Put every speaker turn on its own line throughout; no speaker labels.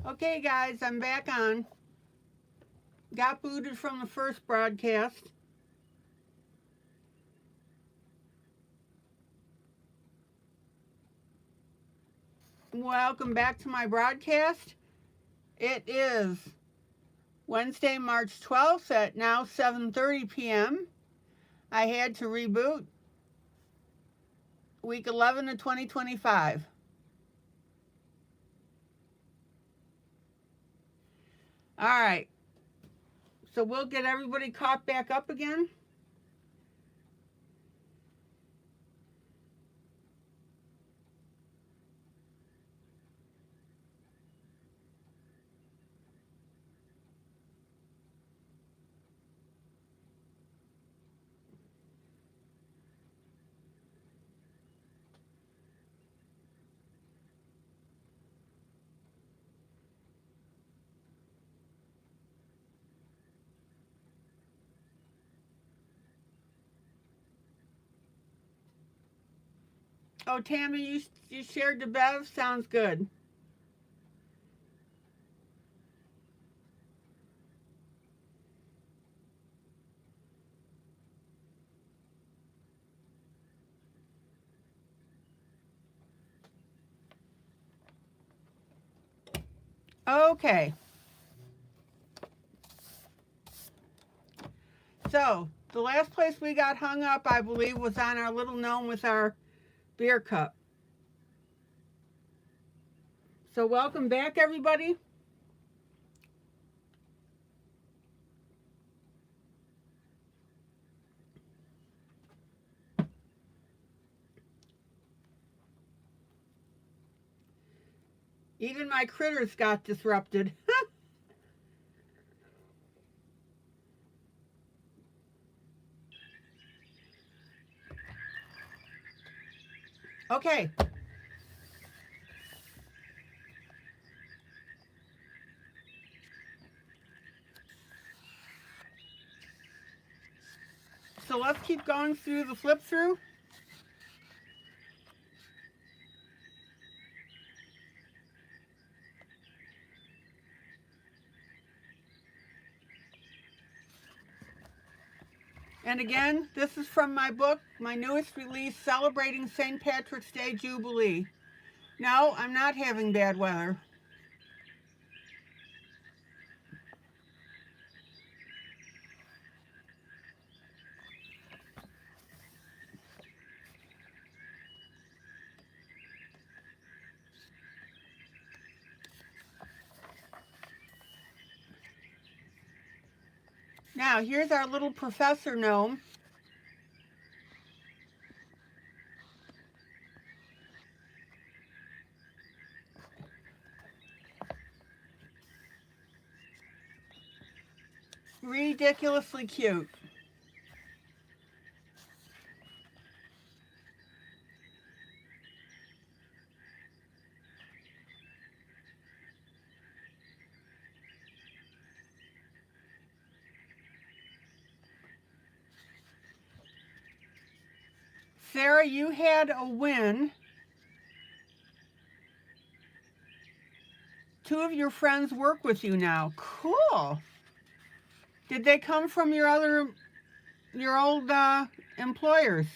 Okay, guys, I'm back on. Got booted from the first broadcast. Welcome back to my broadcast. It is Wednesday, March 12th at now 7:30 p.m. I had to reboot week 11 of 2025. All right. So we'll get everybody caught back up again. Oh, Tammy, you shared the Bev? Sounds good. Okay. So, the last place we got hung up, I believe, was on our little gnome with our beer cup. So, welcome back, everybody. Even my critters got disrupted. Okay. So let's keep going through the flip through. And again, this is from my book, my newest release, Celebrating St. Patrick's Day Jubilee. No, I'm not having bad weather. Now, here's our little professor gnome. Ridiculously cute. Sarah, you had a win. 2 of your friends work with you now. Cool. Did they come from your old employers?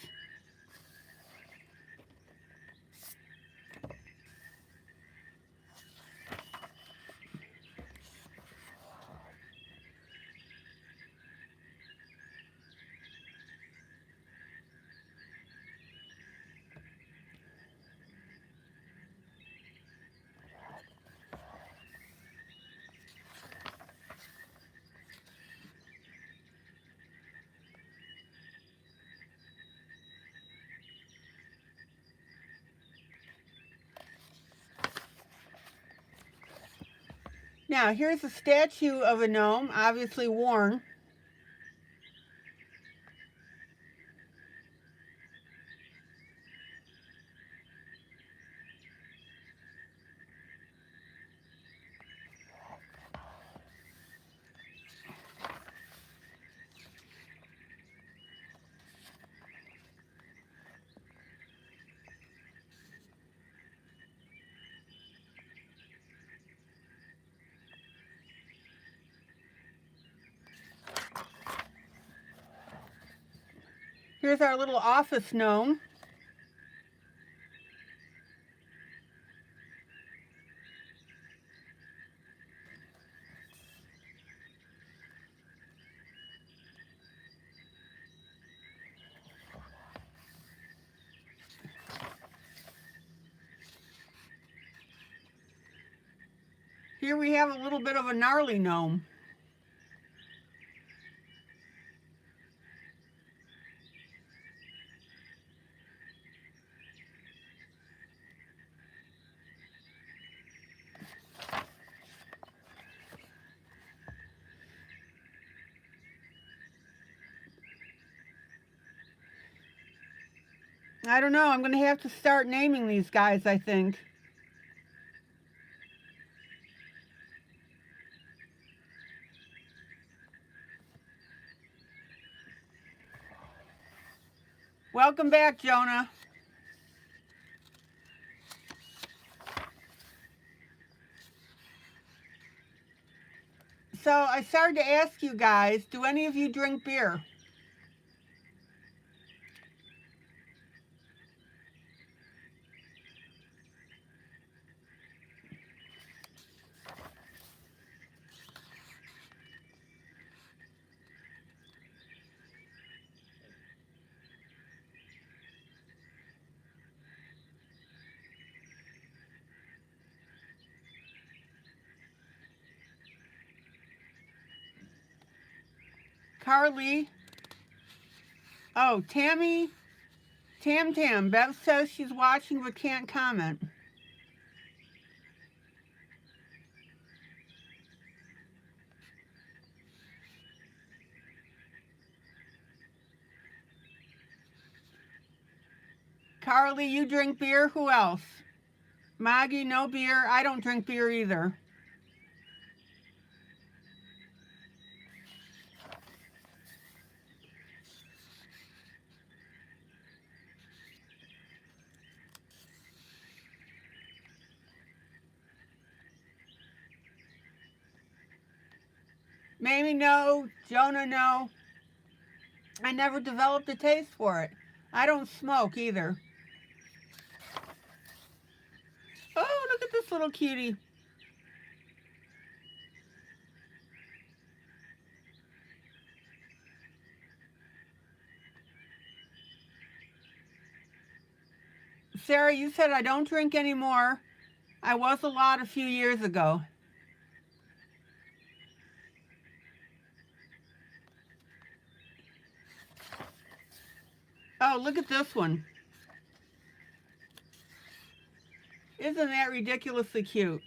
Now, here's a statue of a gnome, obviously worn. Here's our little office gnome. Here we have a little bit of a gnarly gnome. I don't know, I'm going to have to start naming these guys, I think. Welcome back, Jonah. So I started to ask you guys, do any of you drink beer? Carly? Oh, Tammy? Tam. Bev says she's watching but can't comment. Carly, you drink beer? Who else? Maggie, no beer. I don't drink beer either. Mamie, no. Jonah, no. I never developed a taste for it. I don't smoke either. Oh, look at this little cutie. Sarah, you said I don't drink anymore. I was a lot a few years ago. Oh, look at this one. Isn't that ridiculously cute?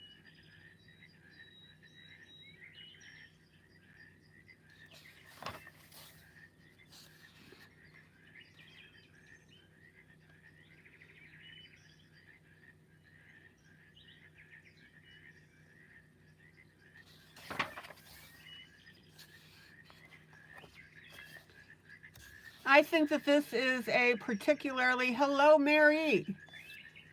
I think that this is a particularly, hello, Mary.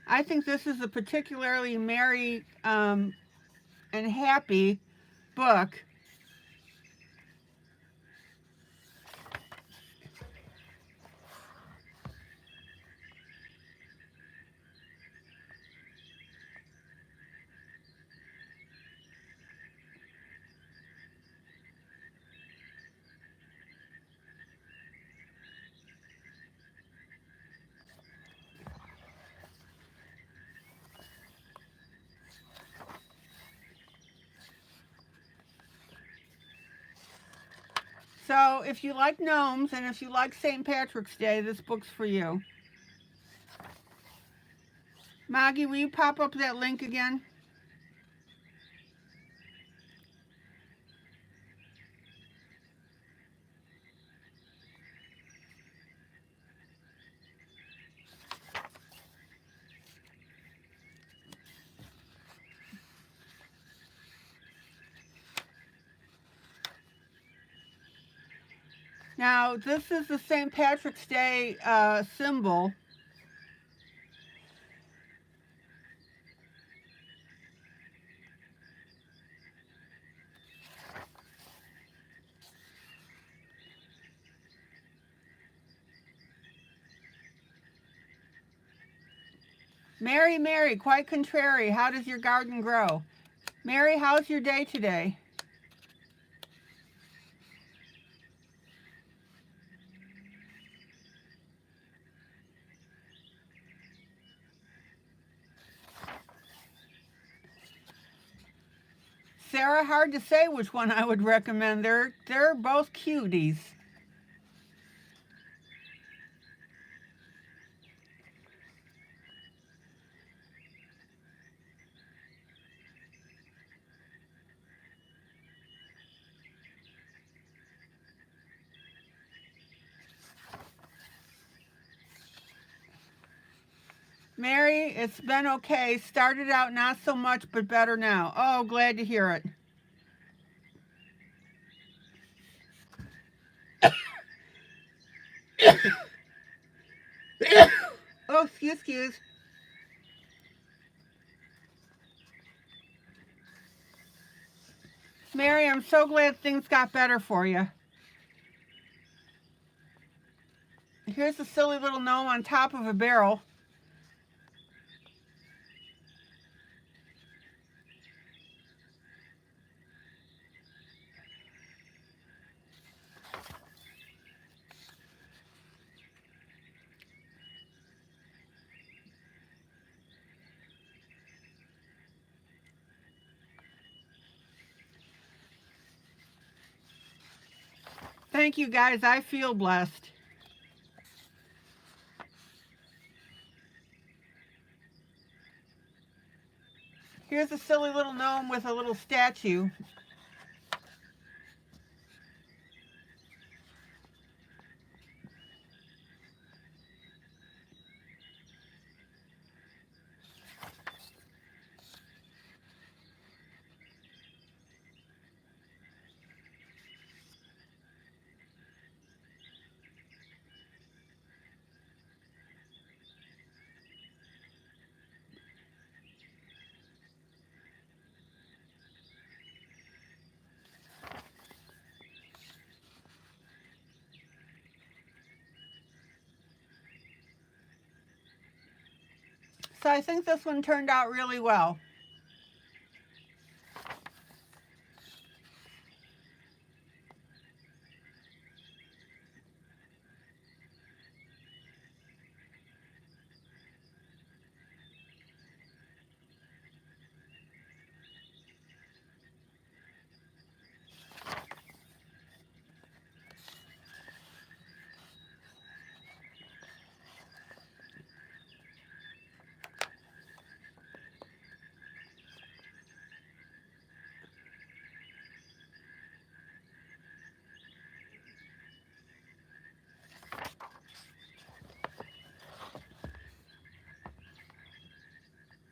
I think this is a particularly merry and happy book. So if you like gnomes and if you like St. Patrick's Day, this book's for you. Maggie, will you pop up that link again? Now, this is the St. Patrick's Day symbol. Mary, Mary, quite contrary. How does your garden grow? Mary, how's your day today? Sarah, hard to say which one I would recommend. They're both cuties. Mary, it's been okay. Started out not so much, but better now. Oh, glad to hear it. Oh, excuse. Mary, I'm so glad things got better for you. Here's a silly little gnome on top of a barrel. Thank you, guys. I feel blessed. Here's a silly little gnome with a little statue. So I think this one turned out really well.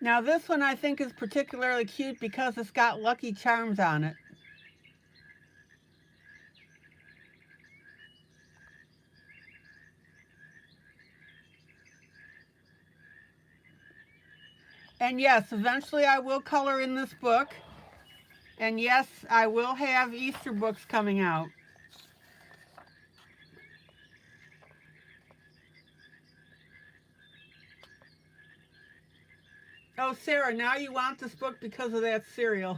Now this one I think is particularly cute because it's got Lucky Charms on it. And yes, eventually I will color in this book. And yes, I will have Easter books coming out. Oh, Sarah, now you want this book because of that cereal.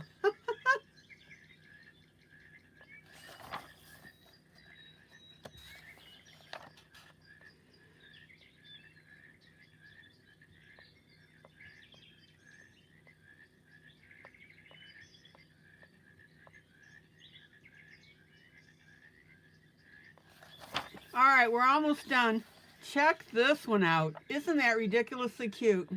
All right, we're almost done. Check this one out. Isn't that ridiculously cute?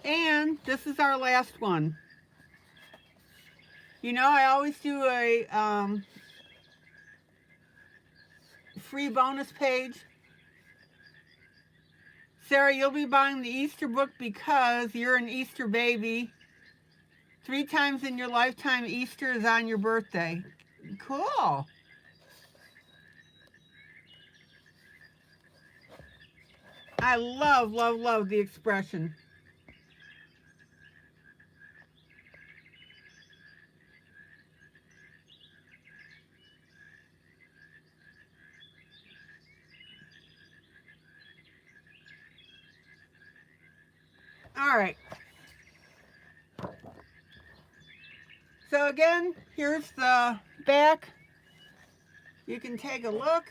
And this is our last one. You know, I always do a free bonus page. Sarah, you'll be buying the Easter book because you're an Easter baby. 3 times in your lifetime, Easter is on your birthday. Cool. I love the expression. All right. So again, here's the back. You can take a look.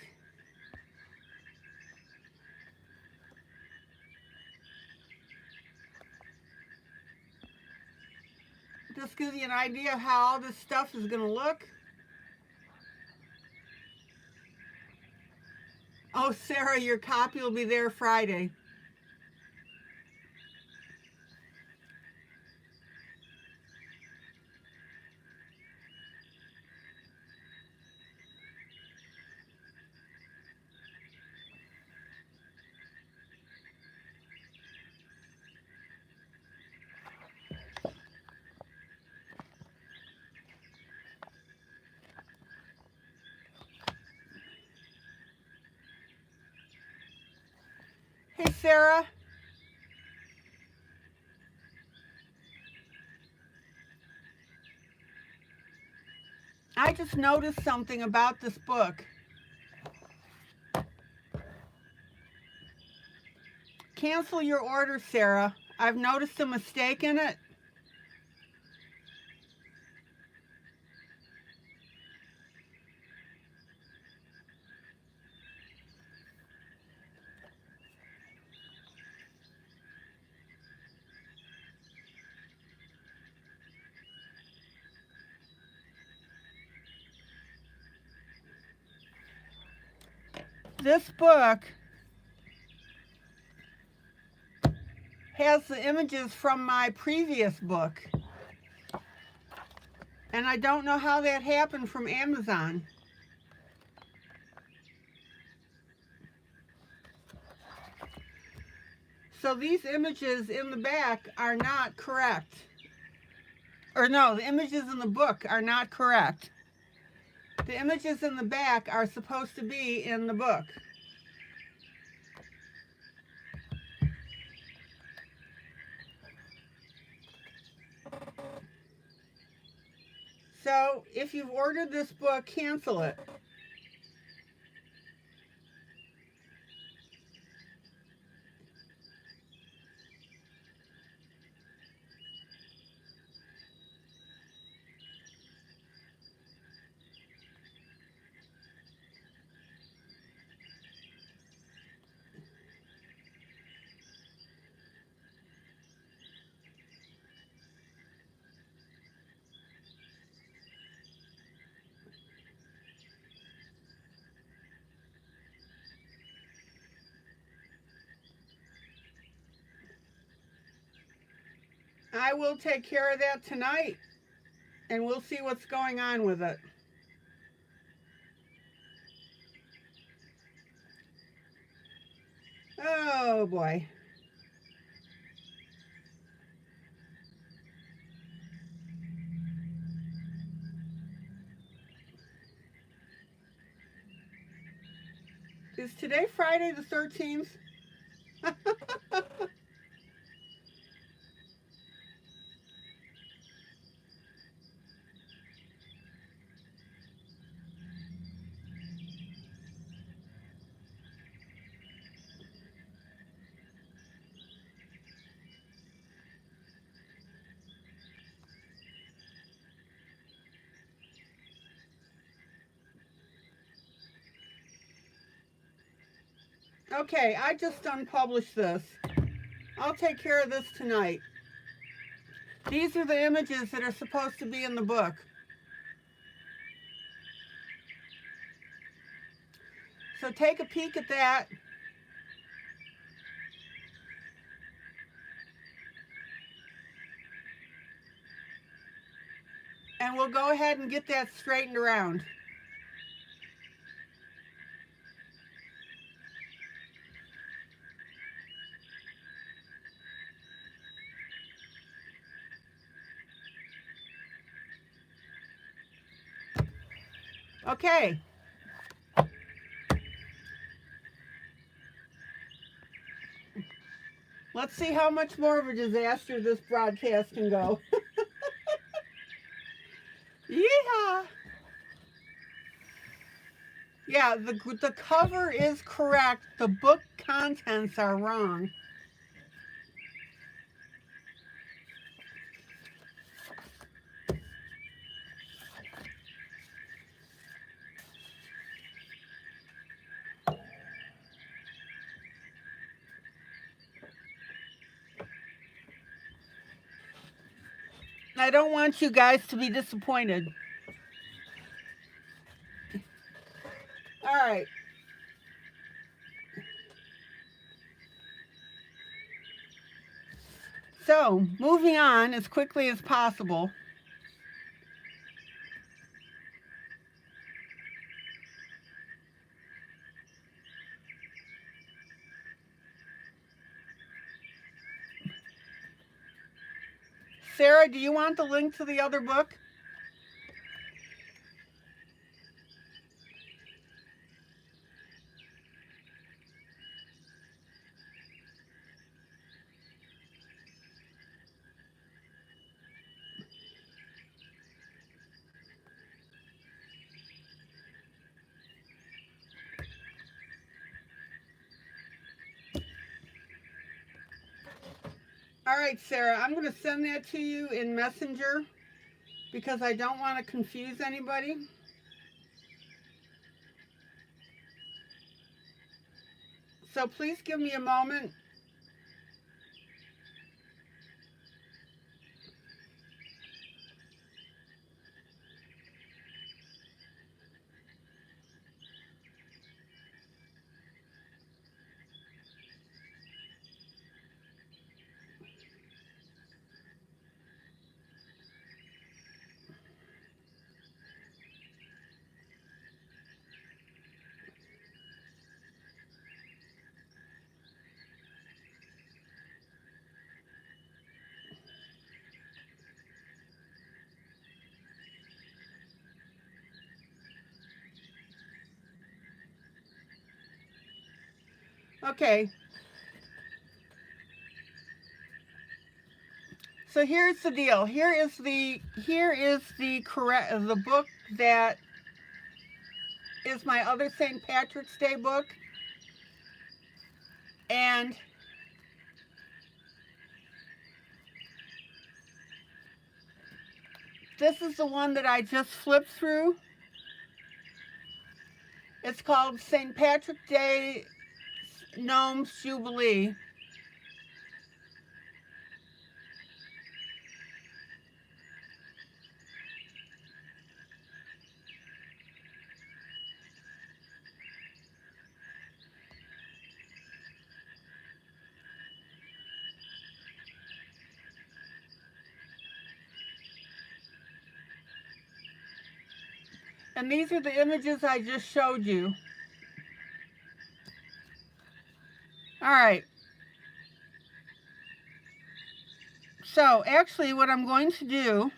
Just gives you an idea of how all this stuff is going to look. Oh, Sarah, your copy will be there Friday. Hey, Sarah. I just noticed something about this book. Cancel your order, Sarah. I've noticed a mistake in it. This book has the images from my previous book. And I don't know how that happened from Amazon. So these images in the back are not correct. Or no, the images in the book are not correct. The images in the back are supposed to be in the book. So if you've ordered this book, cancel it. I will take care of that tonight, and we'll see what's going on with it. Oh boy. Is today Friday the 13th? Okay, I just unpublished this. I'll take care of this tonight. These are the images that are supposed to be in the book. So take a peek at that. And we'll go ahead and get that straightened around. Okay. Let's see how much more of a disaster this broadcast can go. Yeehaw! Yeah, the cover is correct. The book contents are wrong. I don't want you guys to be disappointed. All right. So, moving on as quickly as possible. Sarah, do you want the link to the other book? All right, Sarah, I'm going to send that to you in Messenger because I don't want to confuse anybody. So please give me a moment. Okay. So here's the deal. Here is the correct the book that is my other St. Patrick's Day book. And this is the one that I just flipped through. It's called St. Patrick's Day Gnomes Jubilee. And these are the images I just showed you. All right. So actually what I'm going to do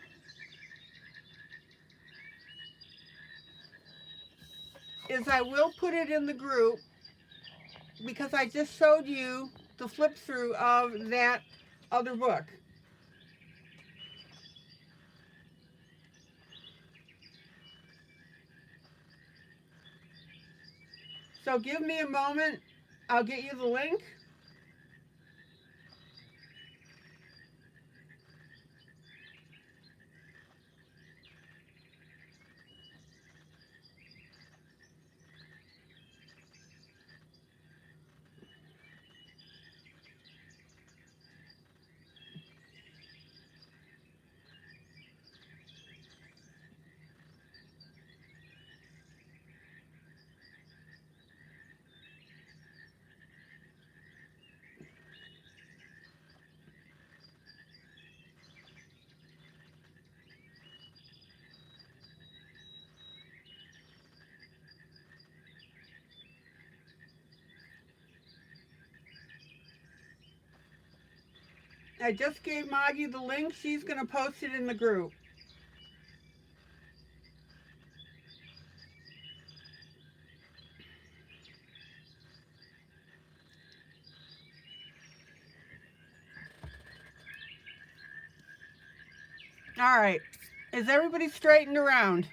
is I will put it in the group because I just showed you the flip through of that other book. So give me a moment. I'll get you the link. I just gave Maggie the link. She's going to post it in the group. All right. Is everybody straightened around?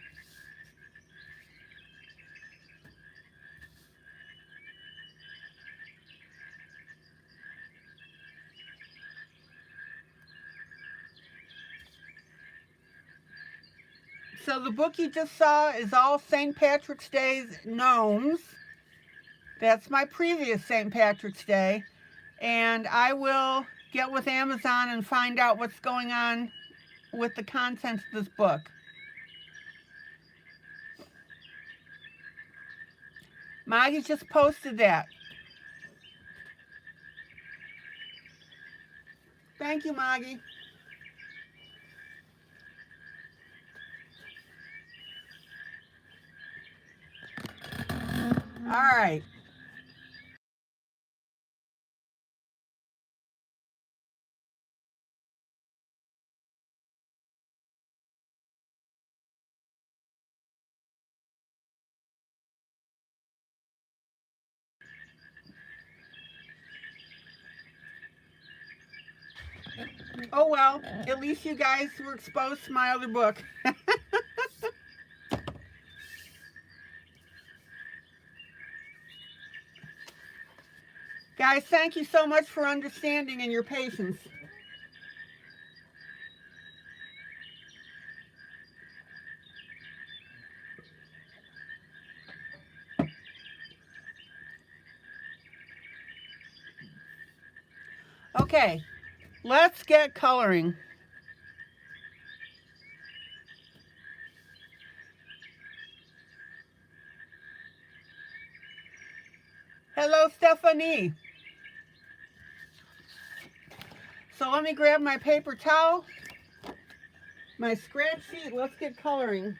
So the book you just saw is all St. Patrick's Day's gnomes. That's my previous St. Patrick's Day. And I will get with Amazon and find out what's going on with the contents of this book. Moggy just posted that. Thank you, Moggy. All right. Oh well, at least you guys were exposed to my other book. Guys, thank you so much for understanding and your patience. Okay, let's get coloring. Hello, Stephanie. So let me grab my paper towel, my scratch sheet. Let's get coloring.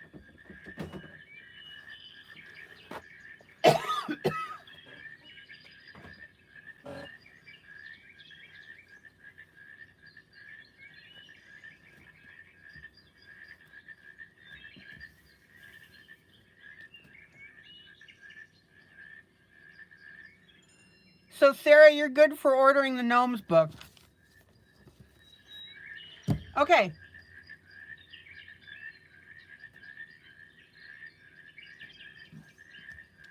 So Sarah, you're good for ordering the Gnomes book. Okay.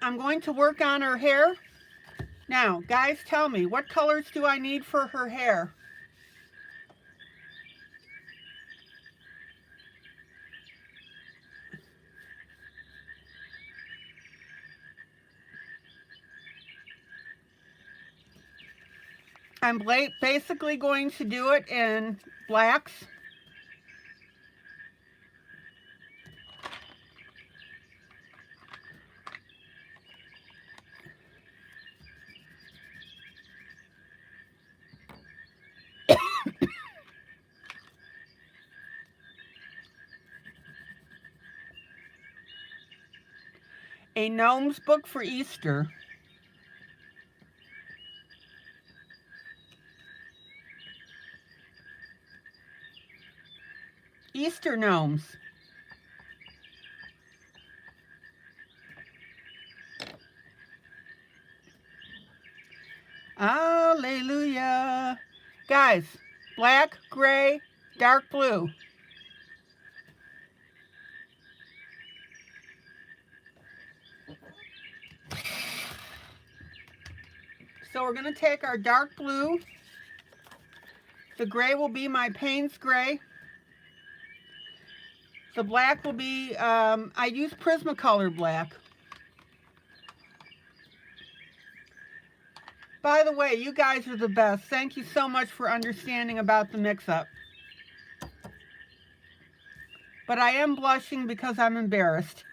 I'm going to work on her hair. Now, guys, tell me, what colors do I need for her hair? I'm basically going to do it in blacks. A Gnomes book for Easter. Easter gnomes. Hallelujah. Guys, black, gray, dark blue. So we're going to take our dark blue. The gray will be my Payne's gray. The black will be, I use Prismacolor black. By the way, you guys are the best. Thank you so much for understanding about the mix-up. But I am blushing because I'm embarrassed.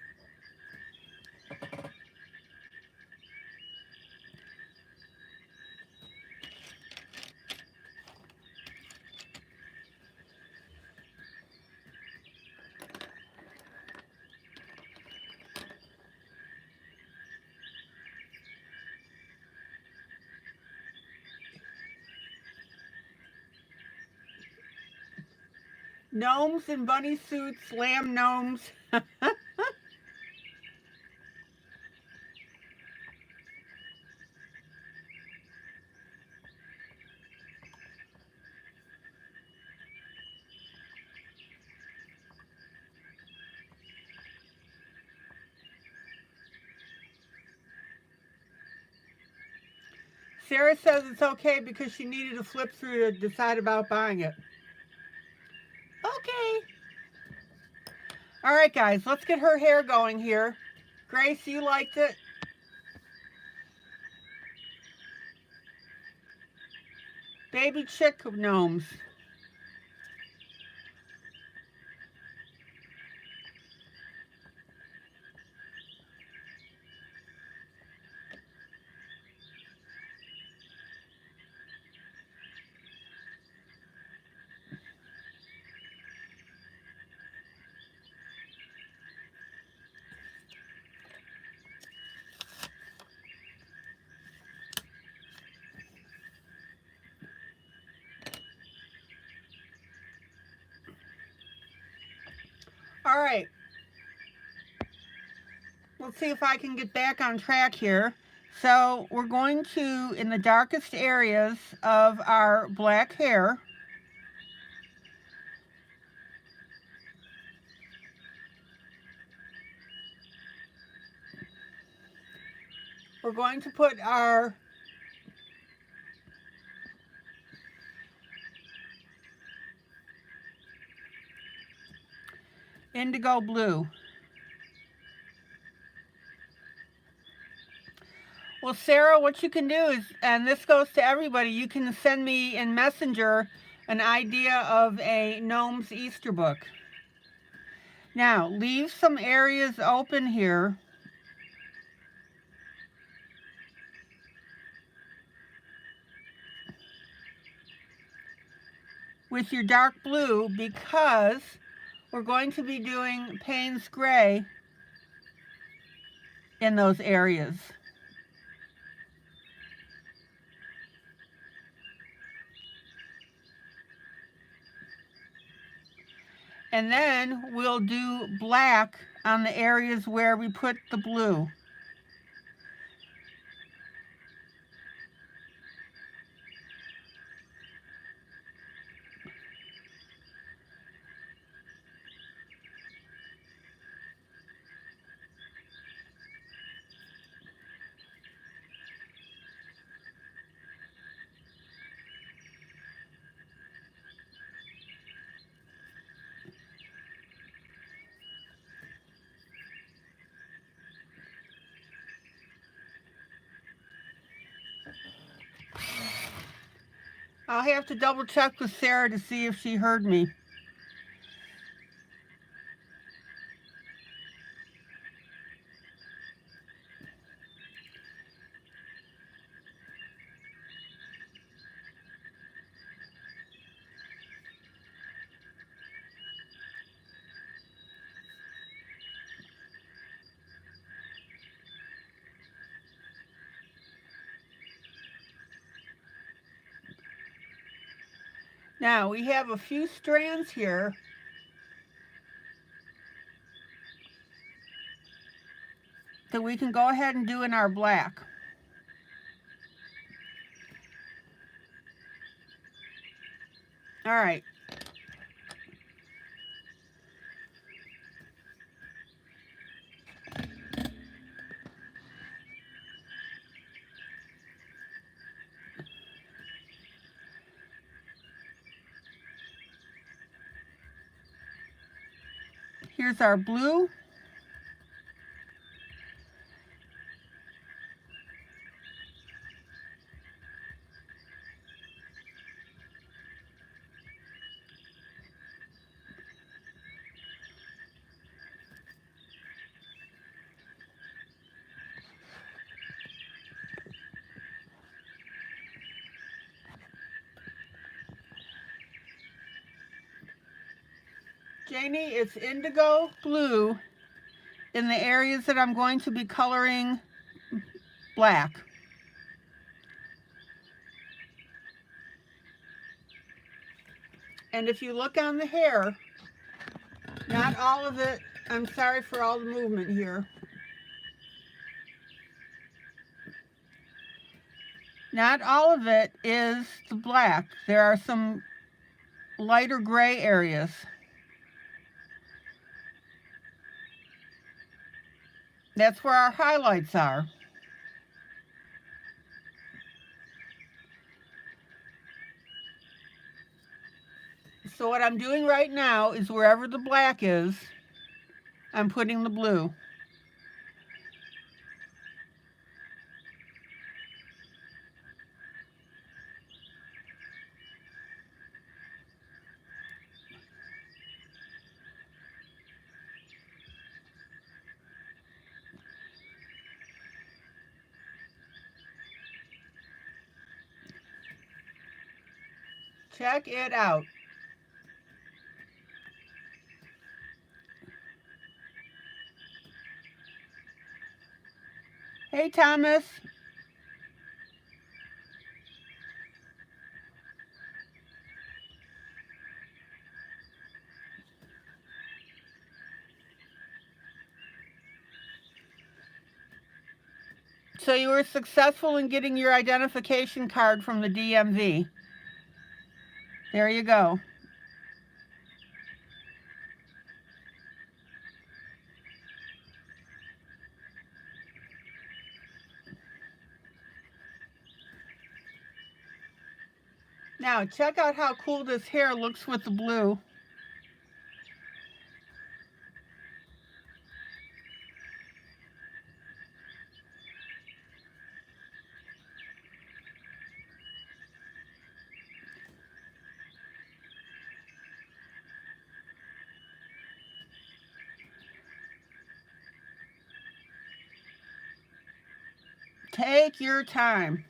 Gnomes in bunny suits, lamb gnomes. Sarah says it's okay because she needed to flip through to decide about buying it. Okay. All right, guys, let's get her hair going here. Grace, you liked it? Baby chick gnomes. All right. Let's see if I can get back on track here. So we're going to, in the darkest areas of our black hair, we're going to put our indigo blue. Well, Sarah, what you can do is, and this goes to everybody, you can send me in Messenger an idea of a gnome's Easter book. Now, leave some areas open here with your dark blue, because we're going to be doing Payne's Gray in those areas. And then we'll do black on the areas where we put the blue. I'll have to double check with Sarah to see if she heard me. Now we have a few strands here that we can go ahead and do in our black. All right. Here's our blue. Janie, it's indigo blue in the areas that I'm going to be coloring black. And if you look on the hair, not all of it, I'm sorry for all the movement here. Not all of it is the black. There are some lighter gray areas. That's where our highlights are. So what I'm doing right now is wherever the black is, I'm putting the blue. Check it out. Hey, Thomas. So you were successful in getting your identification card from the DMV. There you go. Now check out how cool this hair looks with the blue. Take your time.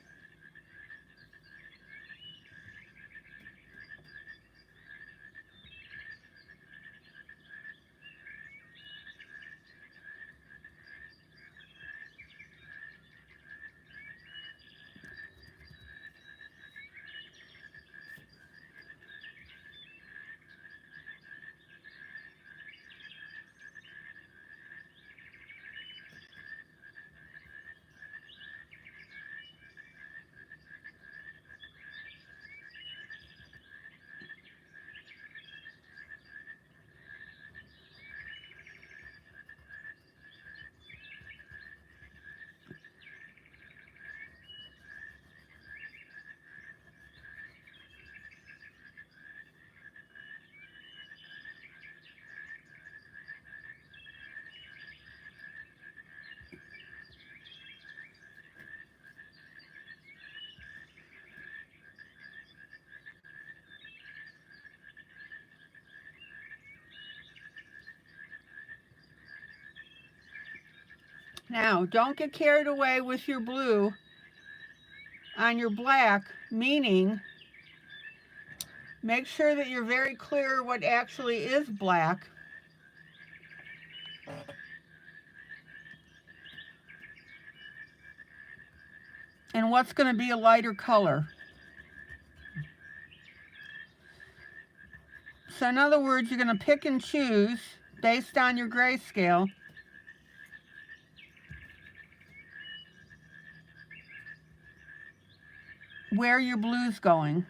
Now, don't get carried away with your blue on your black, meaning make sure that you're very clear what actually is black. And what's going to be a lighter color. So in other words, you're going to pick and choose based on your grayscale where your blue's going.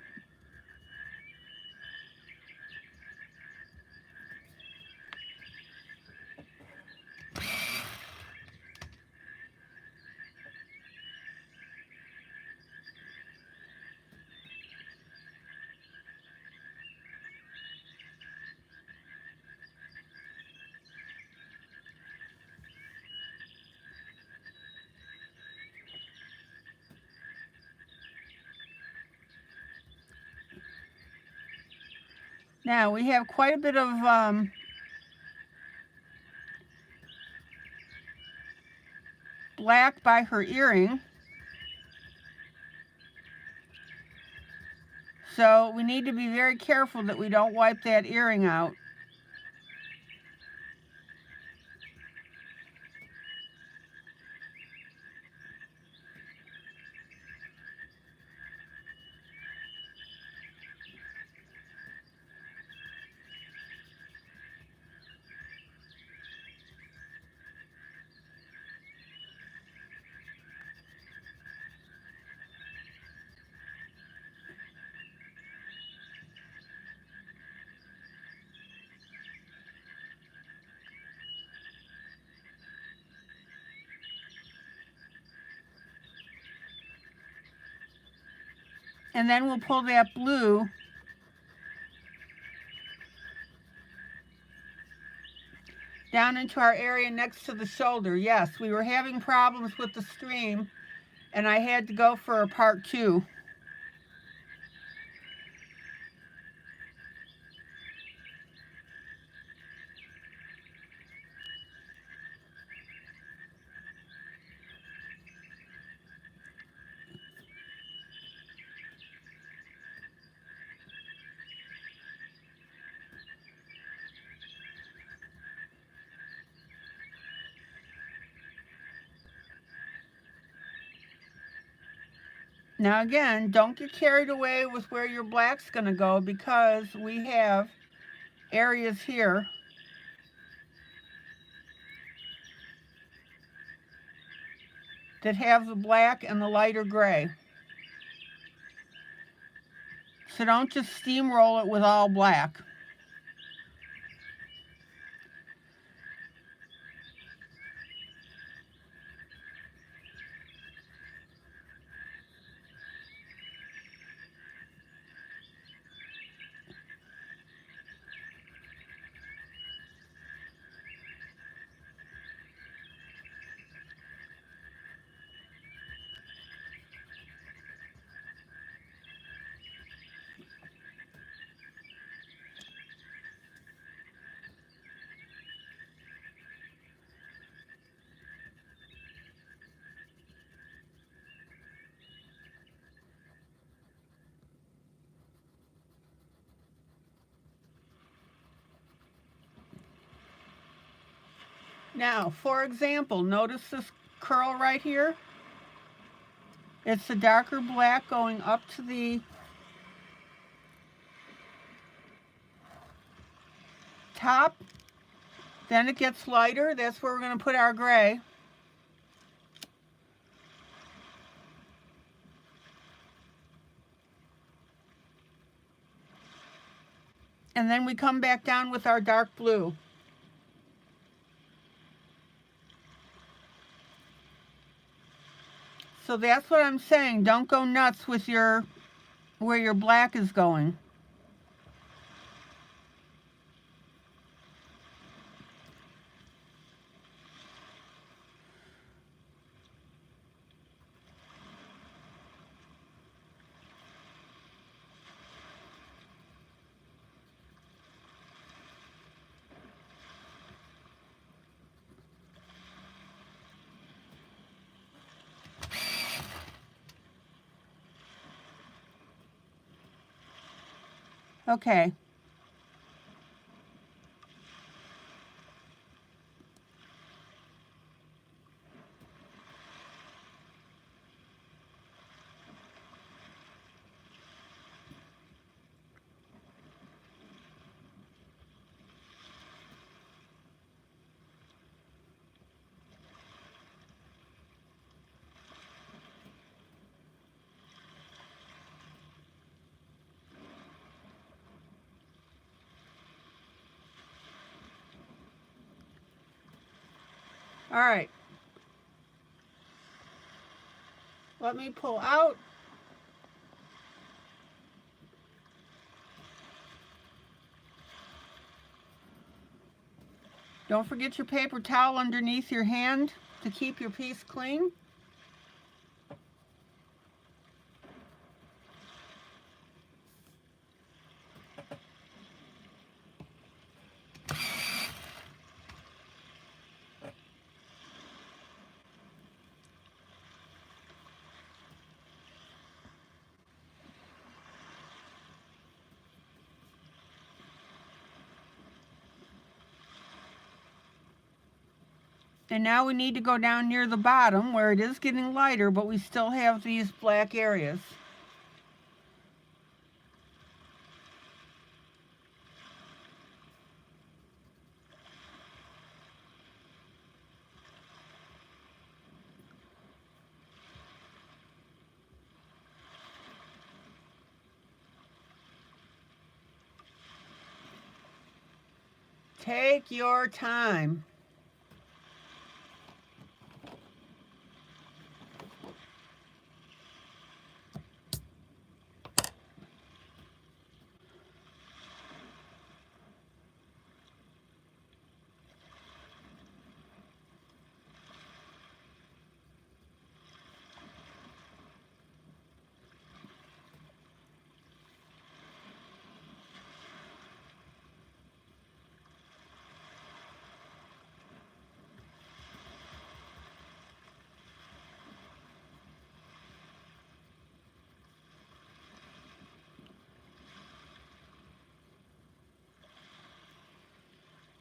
Now we have quite a bit of black by her earring. So we need to be very careful that we don't wipe that earring out. And then we'll pull that blue down into our area next to the shoulder. Yes, we were having problems with the stream, and I had to go for a part 2. Now again, don't get carried away with where your black's going to go, because we have areas here that have the black and the lighter gray. So don't just steamroll it with all black. Now, for example, notice this curl right here? It's the darker black going up to the top. Then it gets lighter. That's where we're going to put our gray. And then we come back down with our dark blue. So that's what I'm saying. Don't go nuts with where your black is going. Okay. All right. Let me pull out. Don't forget your paper towel underneath your hand to keep your piece clean. And now we need to go down near the bottom where it is getting lighter, but we still have these black areas. Take your time.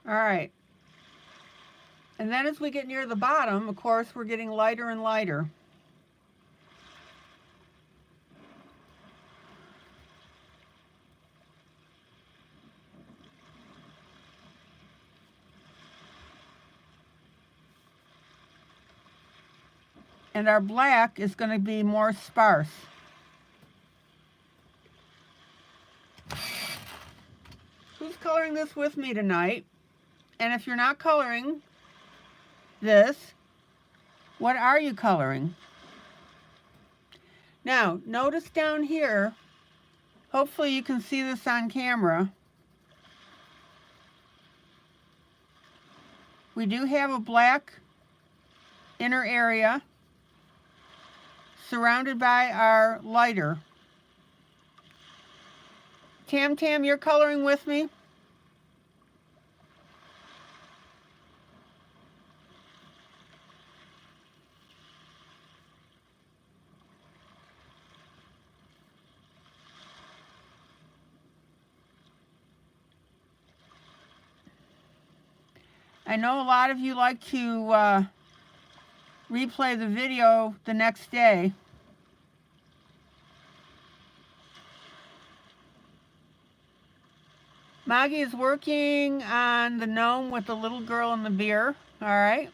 All right. And then as we get near the bottom, of course, we're getting lighter and lighter. and our black is going to be more sparse. Who's coloring this with me tonight? And if you're not coloring this, what are you coloring? Now, notice down here, hopefully you can see this on camera. We do have a black inner area surrounded by our lighter. Tam Tam, you're coloring with me? I know a lot of you like to replay the video the next day. Maggie is working on the gnome with the little girl and the beer. All right.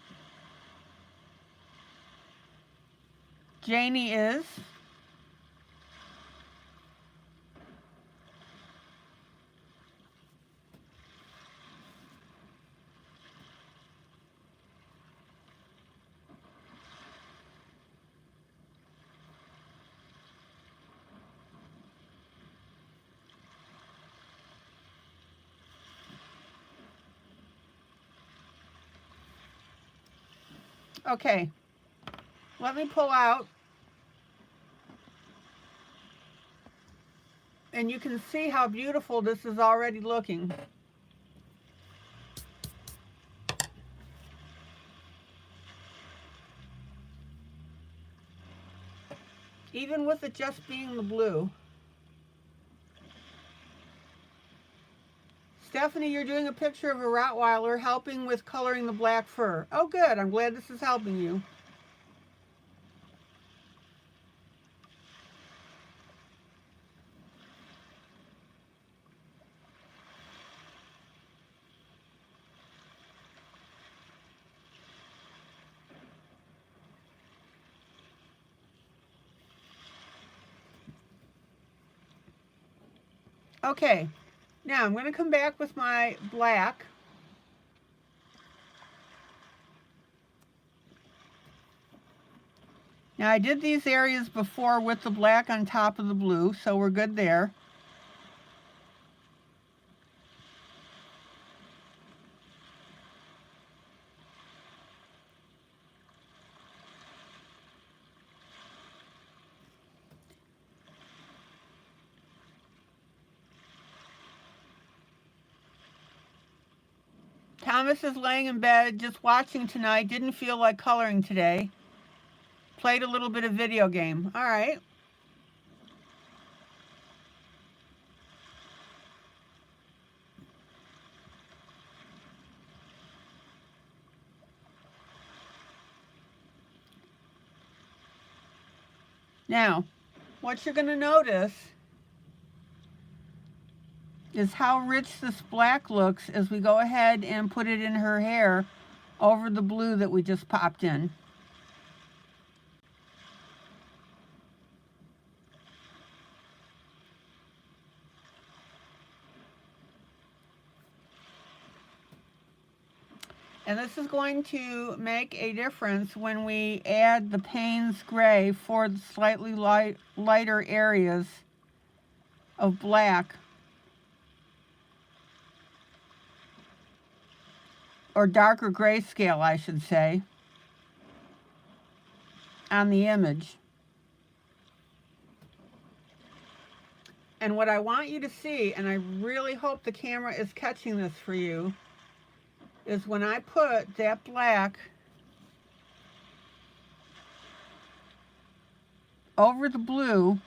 Janie is. Okay, let me pull out, and you can see how beautiful this is already looking. Even with it just being the blue. Stephanie, you're doing a picture of a Rottweiler helping with coloring the black fur. Oh good, I'm glad this is helping you. Okay, now I'm going to come back with my black. Now I did these areas before with the black on top of the blue, so we're good there. Thomas is laying in bed, just watching tonight, didn't feel like coloring today. Played a little bit of video game. All right. Now, what you're going to notice is how rich this black looks as we go ahead and put it in her hair over the blue that we just popped in. And this is going to make a difference when we add the Payne's Gray for the slightly lighter areas of black, or darker grayscale, I should say, on the image. And what I want you to see, and I really hope the camera is catching this for you, is when I put that black over the blue,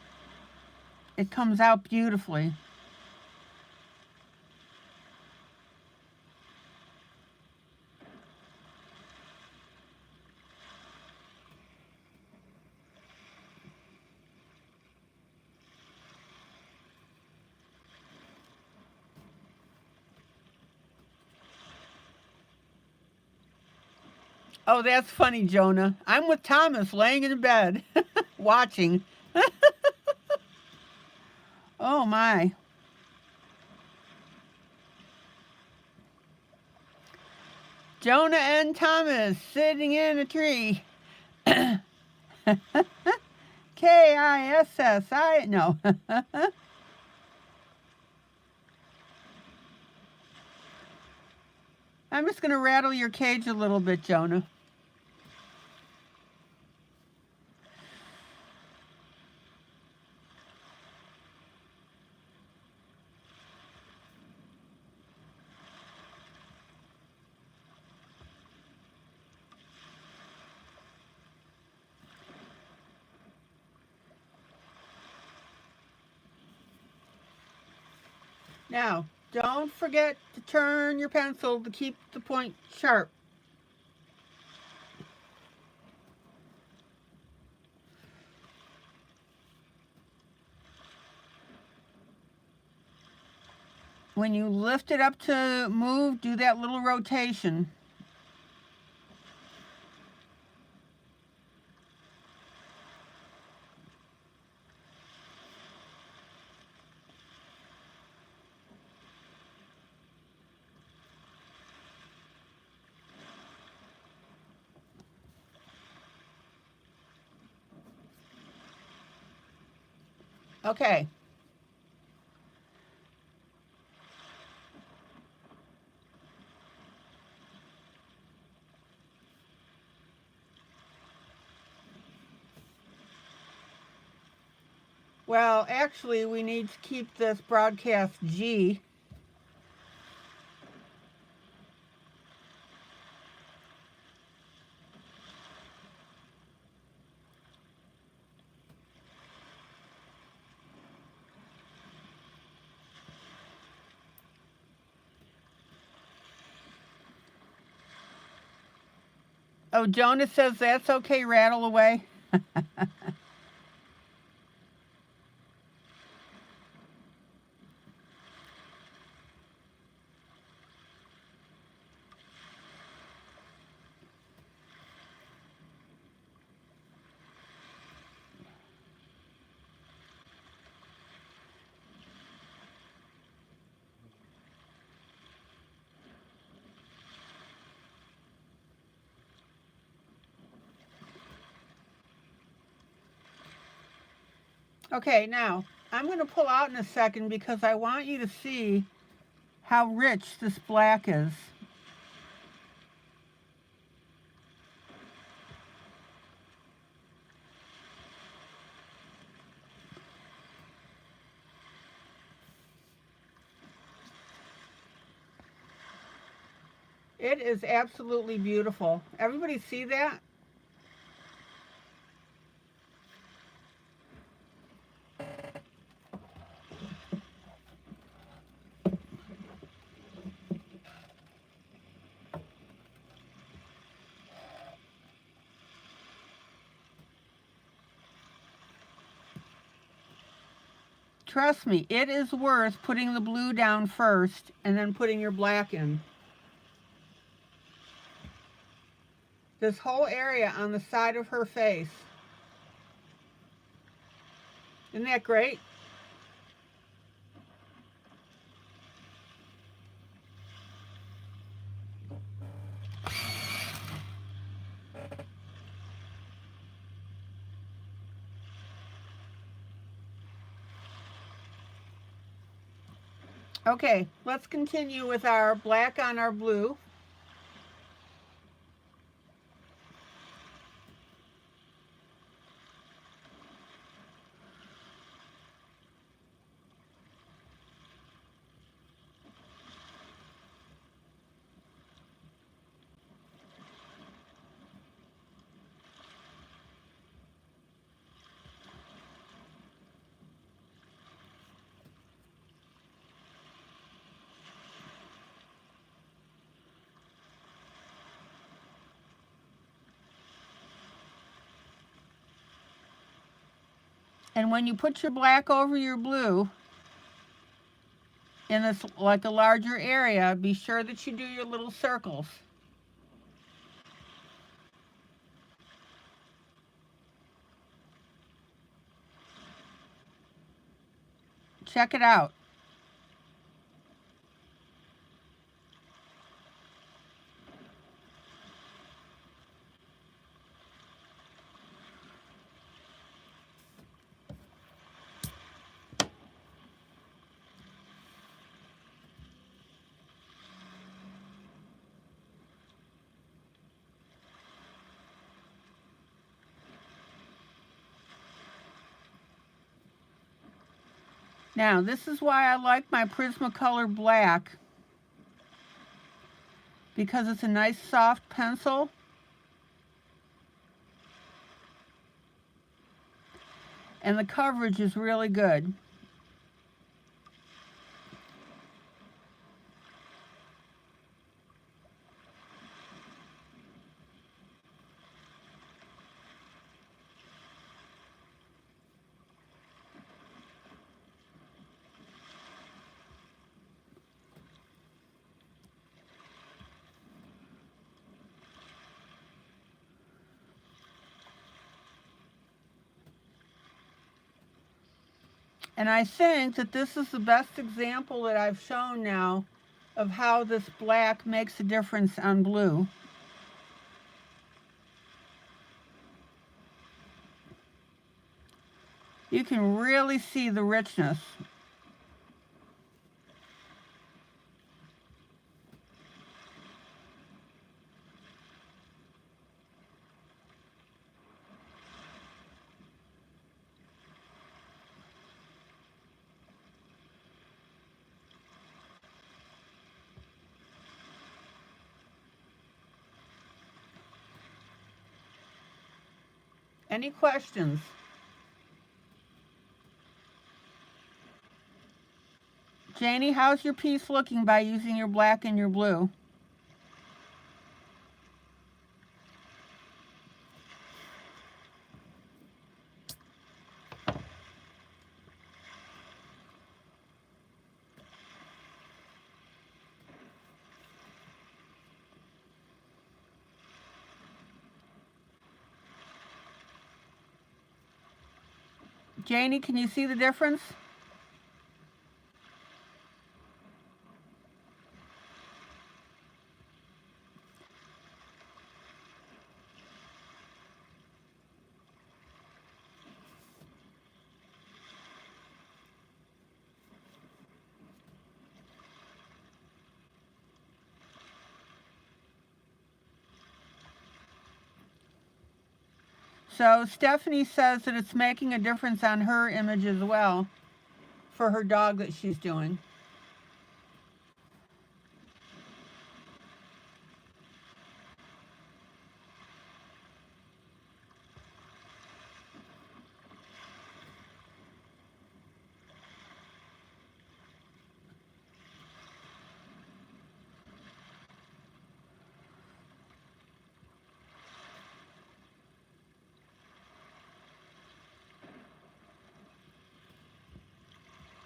it comes out beautifully. Oh, that's funny, Jonah. I'm with Thomas laying in bed watching. Oh my. Jonah and Thomas sitting in a tree. Kissi. No. I'm just going to rattle your cage a little bit, Jonah. Now, don't forget to turn your pencil to keep the point sharp. When you lift it up to move, do that little rotation. Okay. Well, actually, we need to keep this broadcast G. Oh, Jonah says that's okay, rattle away. Okay, now, I'm going to pull out in a second because I want you to see how rich this black is. It is absolutely beautiful. Everybody see that? Trust me, it is worth putting the blue down first and then putting your black in. This whole area on the side of her face. Isn't that great? Okay, let's continue with our black on our blue. And when you put your black over your blue in this like a larger area, be sure that you do your little circles. Check it out. Now, this is why I like my Prismacolor black, because it's a nice soft pencil. And the coverage is really good. And I think that this is the best example that I've shown now of how this black makes a difference on blue. You can really see the richness. Any questions? Janie, how's your piece looking by using your black and your blue? Janie, can you see the difference? So Stephanie says that it's making a difference on her image as well for her dog that she's doing.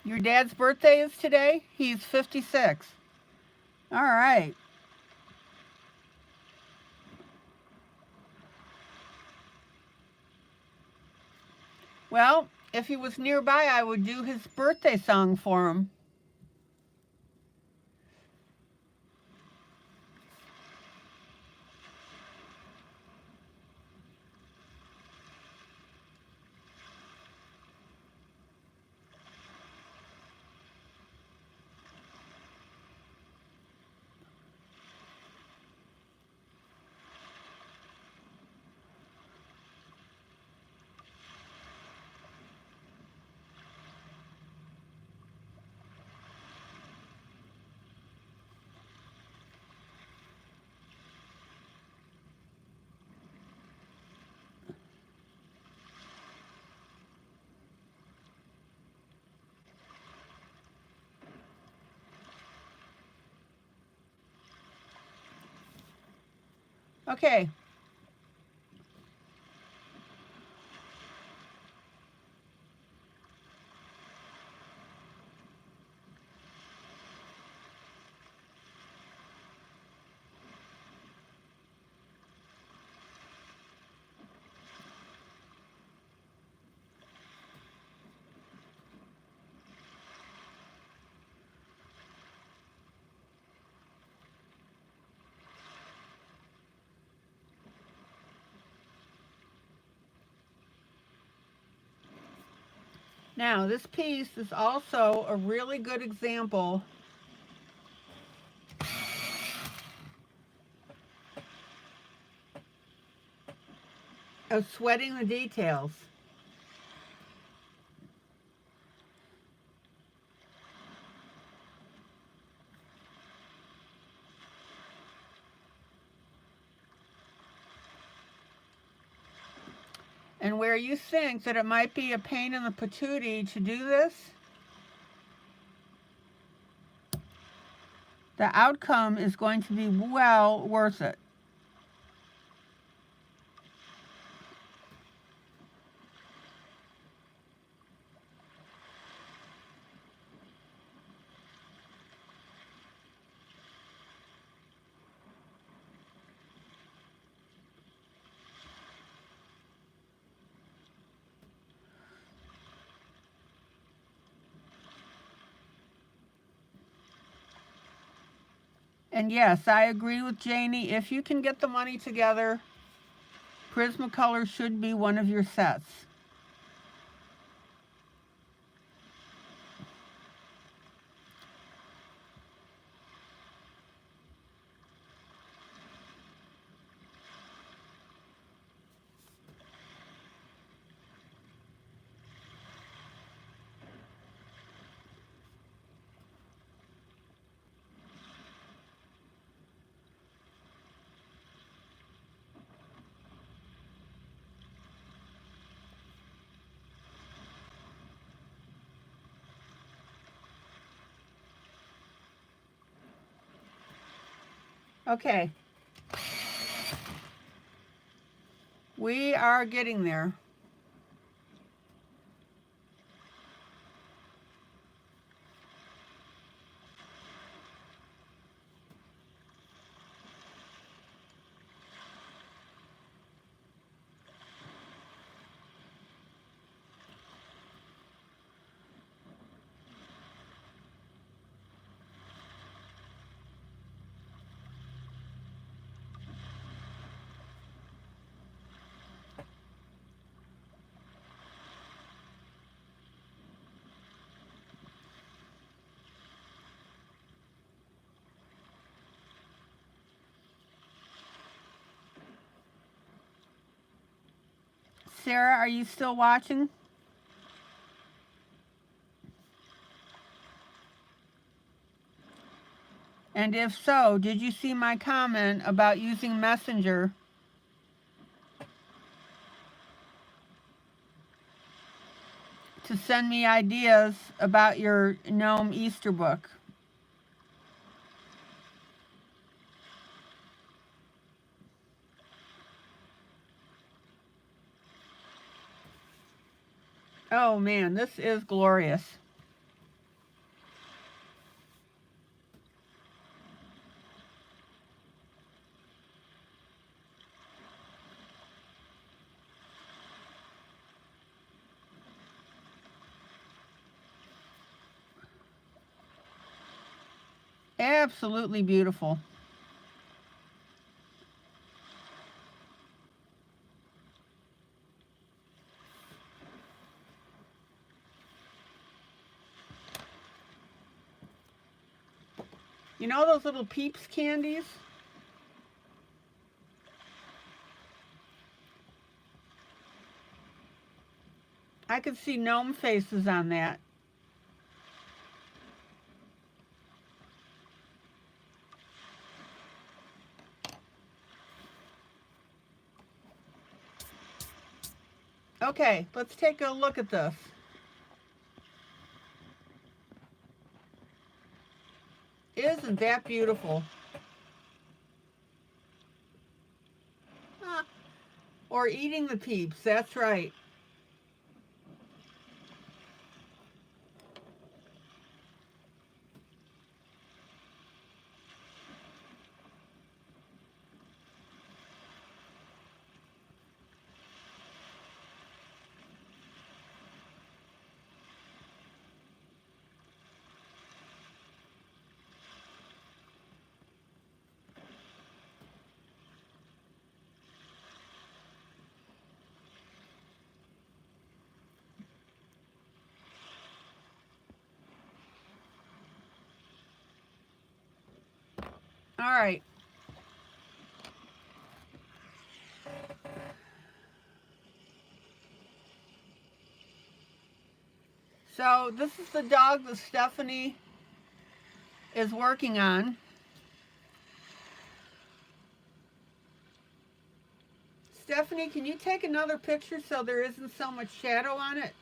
Your dad's birthday is today? He's 56. All right. Well, if he was nearby, I would do his birthday song for him. Okay. Now, this piece is also a really good example of sweating the details. And where you think that it might be a pain in the patootie to do this, the outcome is going to be well worth it. And yes, I agree with Janie. If you can get the money together, Prismacolor should be one of your sets. Okay. We are getting there. Sarah, are you still watching? And if so, did you see my comment about using Messenger to send me ideas about your gnome Easter book? Oh man, this is glorious. Absolutely beautiful. You know those little Peeps candies? I could see gnome faces on that. Okay, let's take a look at this. Isn't that beautiful? Ah, or eating the Peeps, that's right. right. So this is the dog that Stephanie is working on. Stephanie, can you take another picture so there isn't so much shadow on it?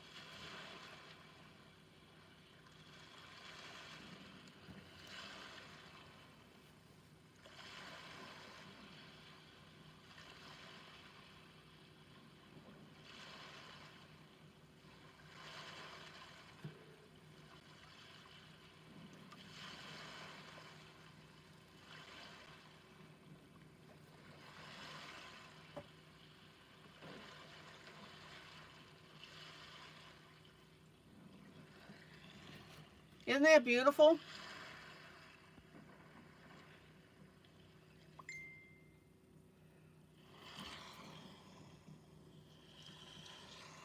Isn't that beautiful?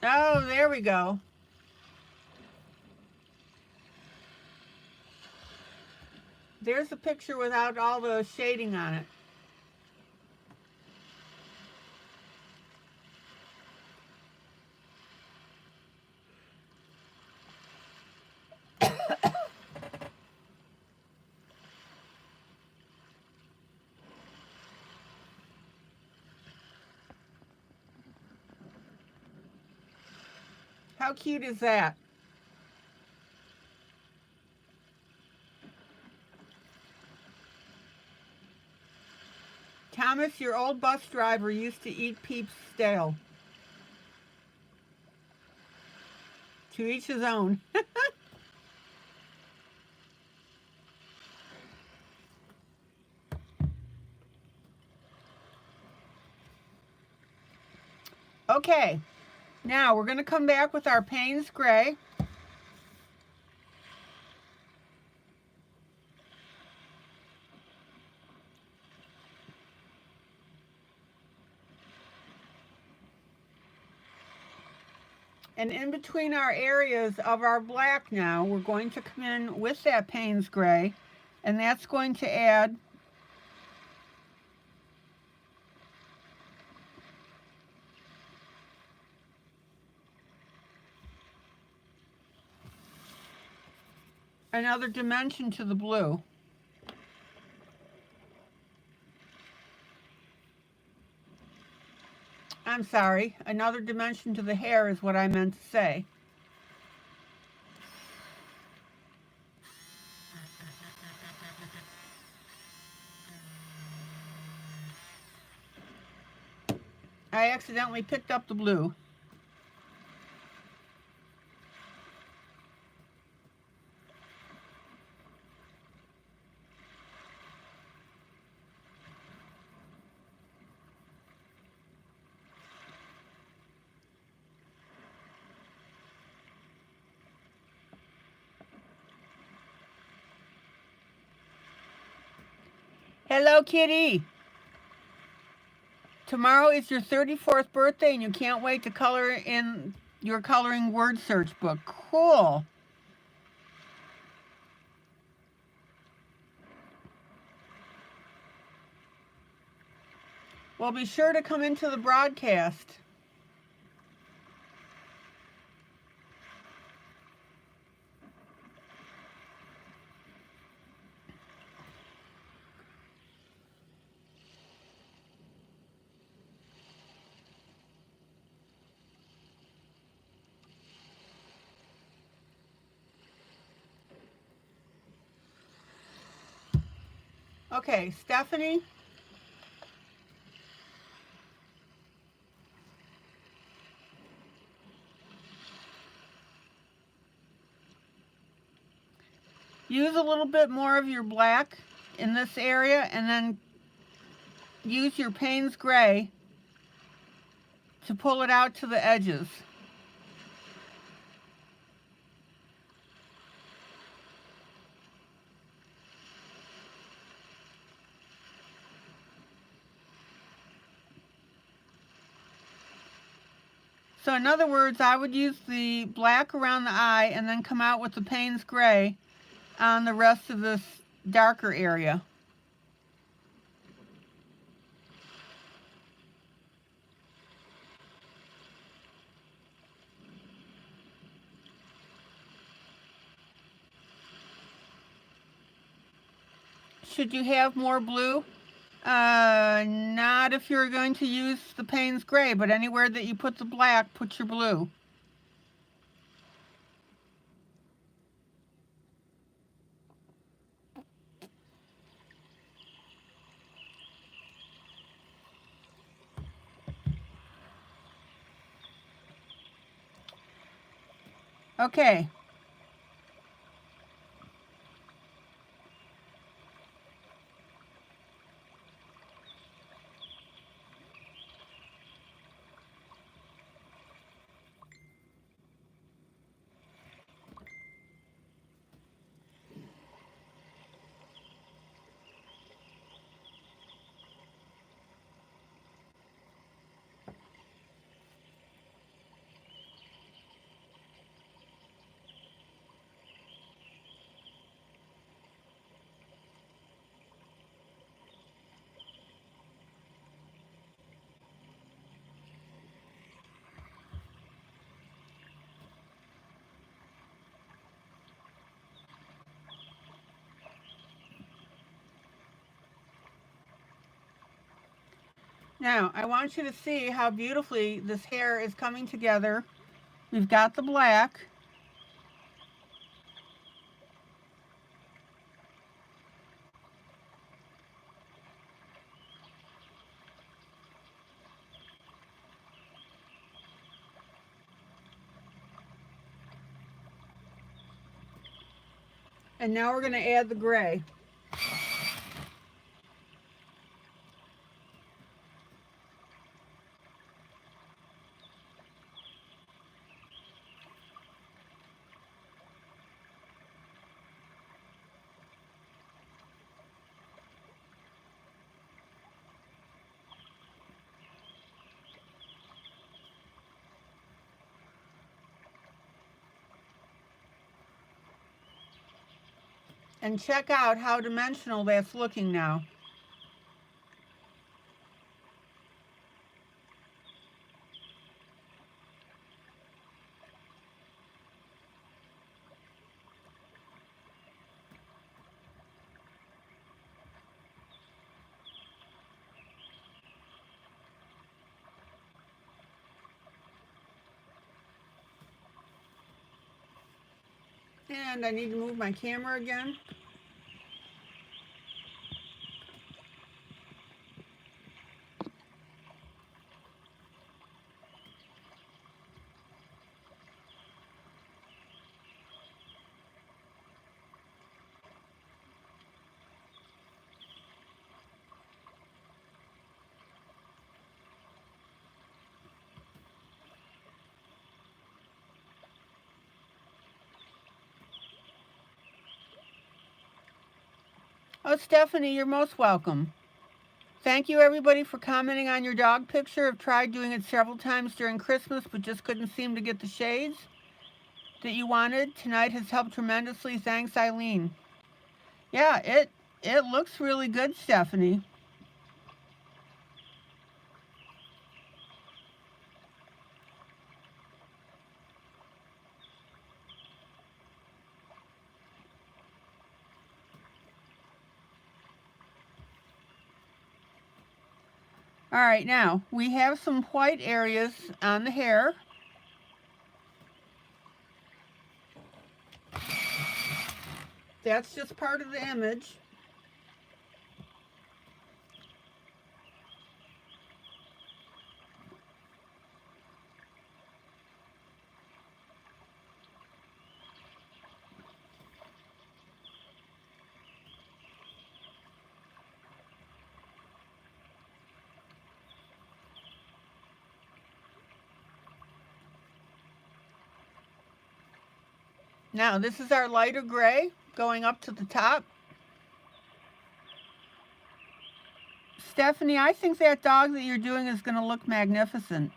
Oh, there we go. There's a picture without all the shading on it. How cute is that? Thomas, your old bus driver used to eat Peeps stale. To each his own. Okay, now we're going to come back with our Payne's Gray. And in between our areas of our black now, we're going to come in with that Payne's Gray, and that's going to add another dimension to the blue. I'm sorry, another dimension to the hair is what I meant to say. I accidentally picked up the blue. Hello, kitty. Tomorrow is your 34th birthday and you can't wait to color in your coloring word search book. Cool. Well, be sure to come into the broadcast. Okay, Stephanie. Use a little bit more of your black in this area and then use your Payne's Gray to pull it out to the edges. So in other words, I would use the black around the eye and then come out with the Payne's Gray on the rest of this darker area. should you have more blue? Not if you're going to use the Payne's gray, but anywhere that you put the black, put your blue. Okay. Now, I want you to see how beautifully this hair is coming together. We've got the black. And now we're going to add the gray. And check out how dimensional that's looking now. And I need to move my camera again. Oh, Stephanie, you're most welcome. Thank you, everybody, for commenting on your dog picture. I've tried doing it several times during Christmas, but just couldn't seem to get the shades that you wanted. Tonight has helped tremendously. Thanks, ILene. Yeah, it looks really good, Stephanie. All right, now we have some white areas on the hair. That's just part of the image. Now, this is our lighter gray going up to the top. Stephanie, I think that dog that you're doing is going to look magnificent.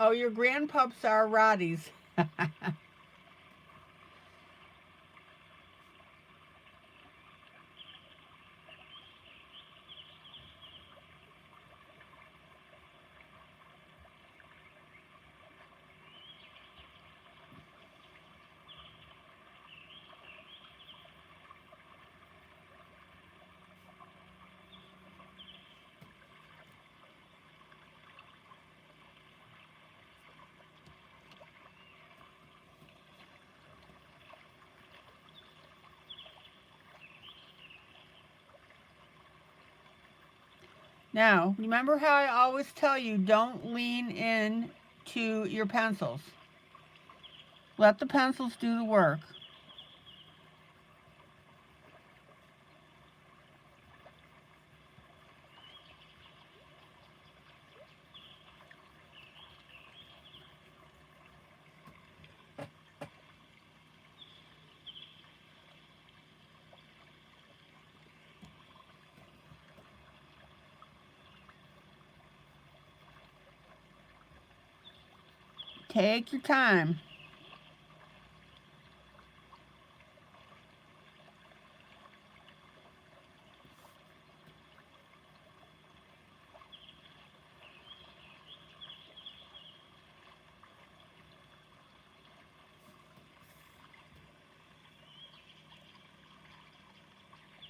Oh, your grandpups are Rotties. Now, remember how I always tell you, don't lean in to your pencils. Let the pencils do the work. Take your time.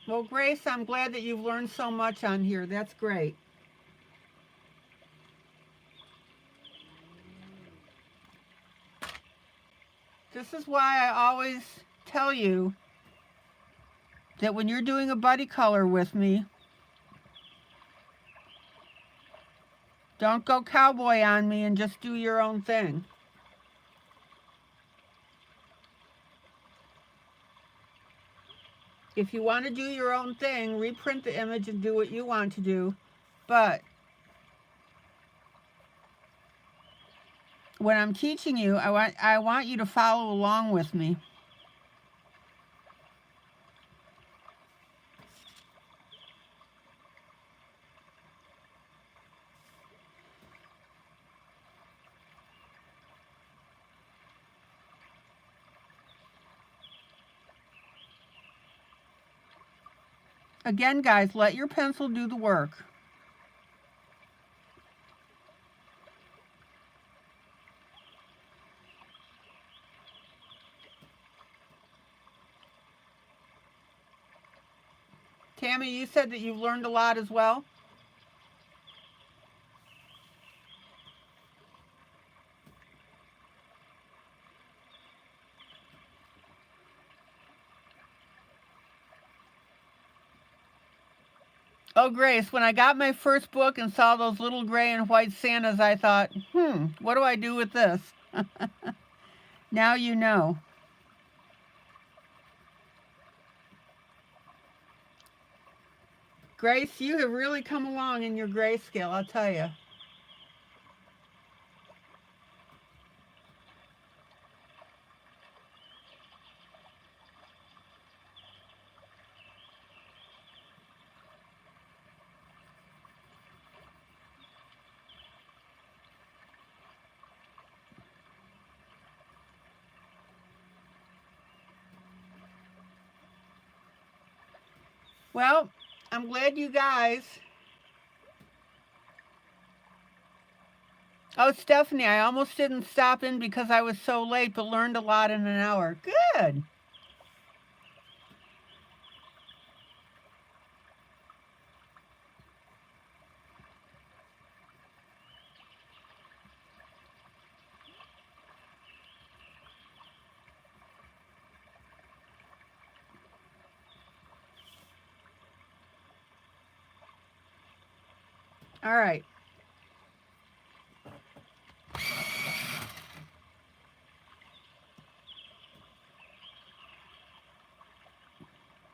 Well, Grace, I'm glad that you've learned so much on here. That's great. This is why I always tell you that when you're doing a buddy color with me, don't go cowboy on me and just do your own thing. If you want to do your own thing, reprint the image and do what you want to do. But when I'm teaching you, I want you to follow along with me. Again, guys, let your pencil do the work. Tammy, you said that you've learned a lot as well? Oh, Grace, when I got my first book and saw those little gray and white Santas, I thought, what do I do with this? Now you know. Grace, you have really come along in your grayscale, I'll tell you. Well, I'm glad you guys. Oh, Stephanie, I almost didn't stop in because I was so late, but learned a lot in an hour. Good. All right.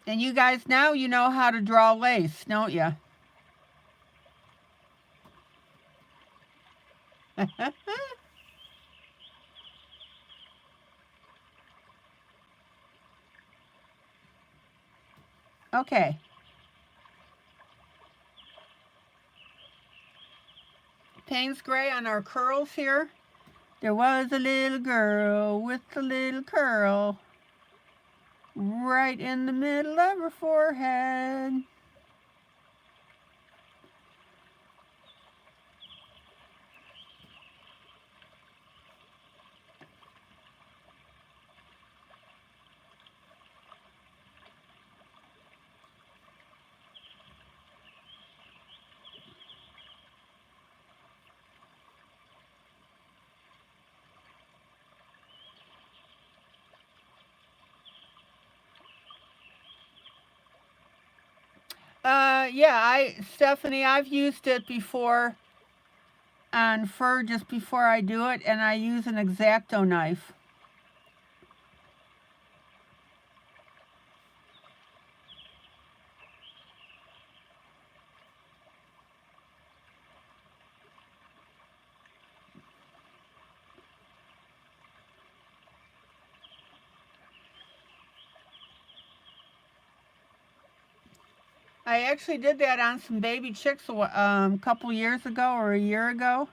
And you guys, now you know how to draw lace, don't you? Okay. Payne's gray on our curls here. There was a little girl with a little curl right in the middle of her forehead. Yeah, Stephanie, I've used it before on fur just before I do it, and I use an X-Acto knife. I actually did that on some baby chicks a couple years ago or a year ago.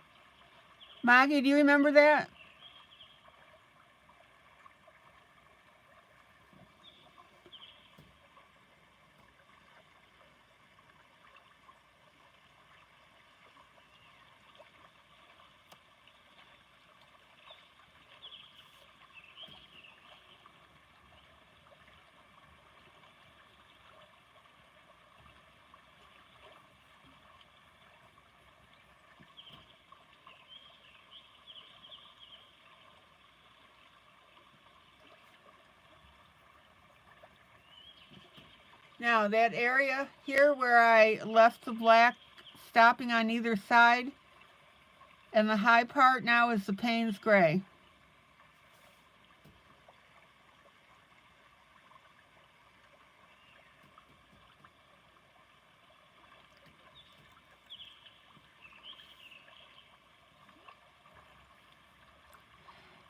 Maggie, do you remember that? Now that area here where I left the black stopping on either side, and the high part now is the Payne's Gray.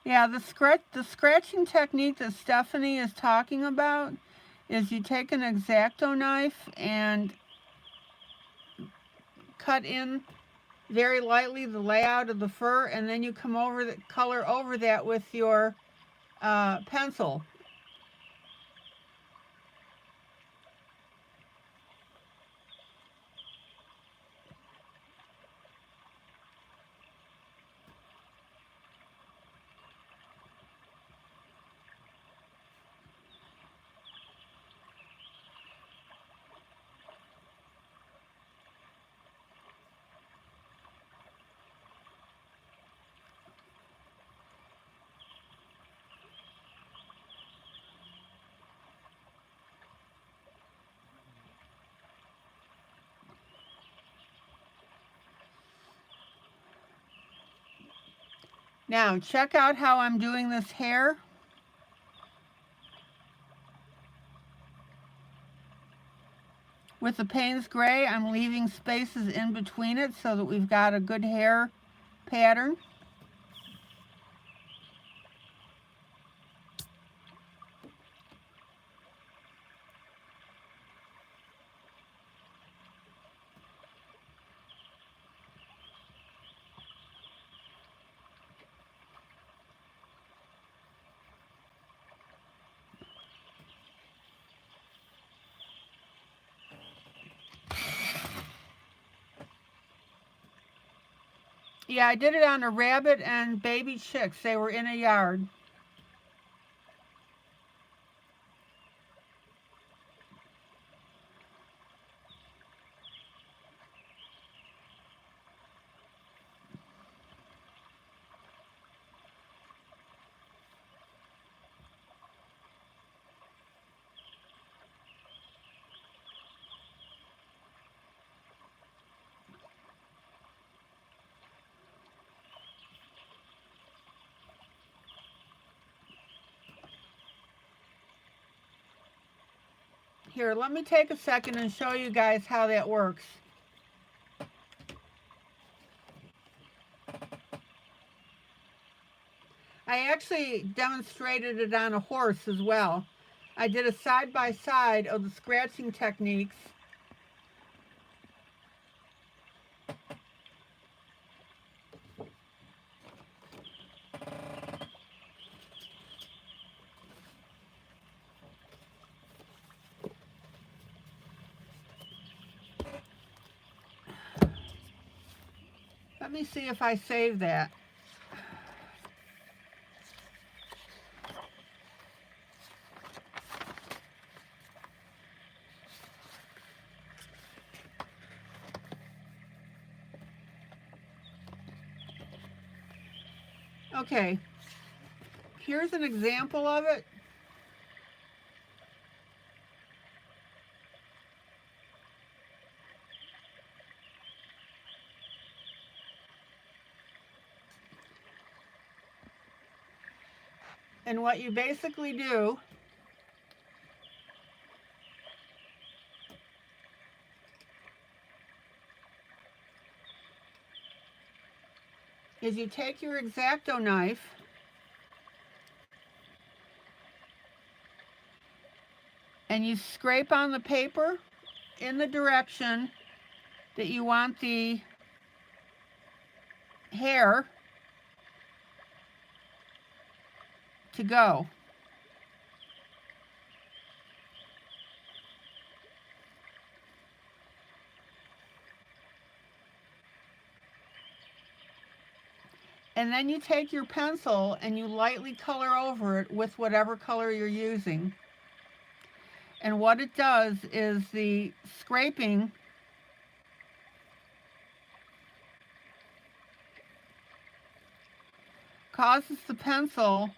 Yeah, the scratching technique that Stephanie is talking about is you take an X-Acto knife and cut in very lightly the layout of the fur, and then you come over the color over that with your pencil. Now check out how I'm doing this hair. With the Payne's Gray, I'm leaving spaces in between it so that we've got a good hair pattern. Yeah, I did it on a rabbit and baby chicks. They were in a yard. Here, let me take a second and show you guys how that works. I actually demonstrated it on a horse as well. I did a side-by-side of the scratching techniques. Let me see if I save that. Okay, here's an example of it. And what you basically do is you take your X-Acto knife and you scrape on the paper in the direction that you want the hair to go. And then you take your pencil and you lightly color over it with whatever color you're using. And what it does is the scraping causes the pencil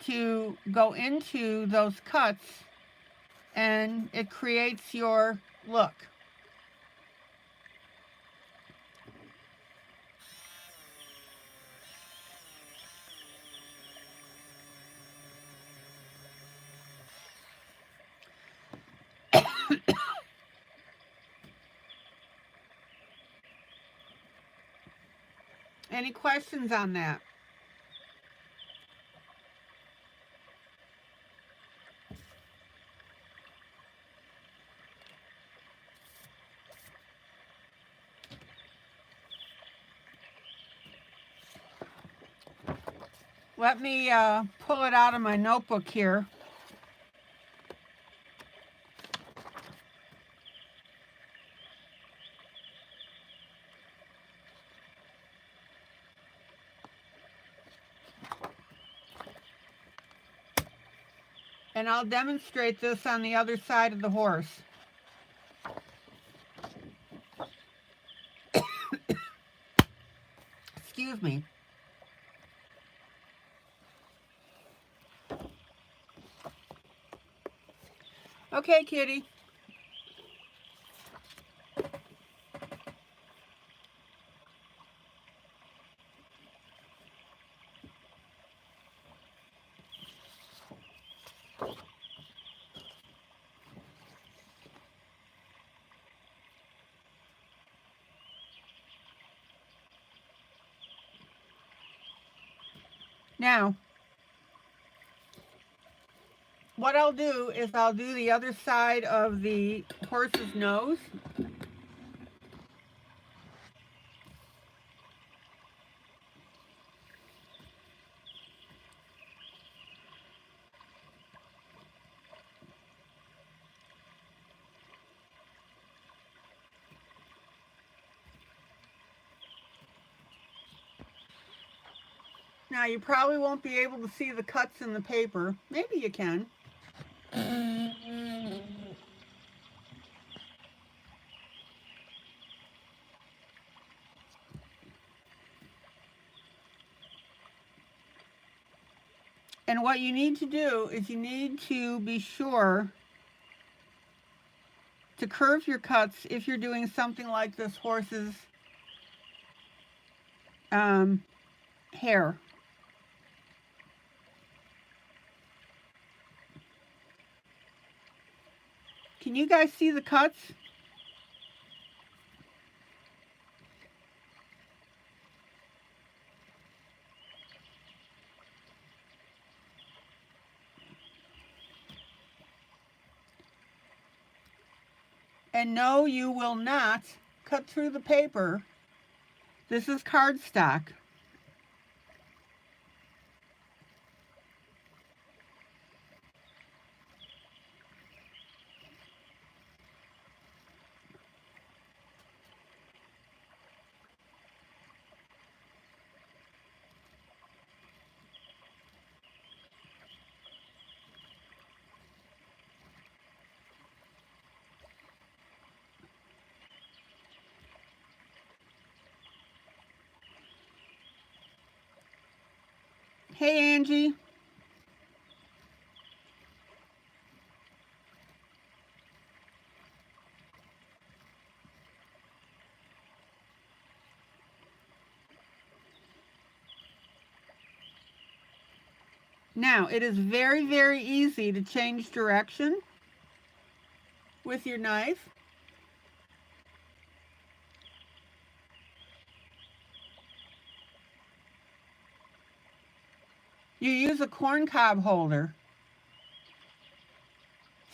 to go into those cuts and it creates your look. Any questions on that? Let me pull it out of my notebook here. And I'll demonstrate this on the other side of the horse. Excuse me. Okay, kitty. Now, what I'll do is I'll do the other side of the horse's nose. Now, you probably won't be able to see the cuts in the paper. Maybe you can. And what you need to do is you need to be sure to curve your cuts if you're doing something like this horse's hair. Can you guys see the cuts? And no, you will not cut through the paper. This is cardstock. Hey, Angie. Now, it is very, very easy to change direction with your knife. You use a corn cob holder.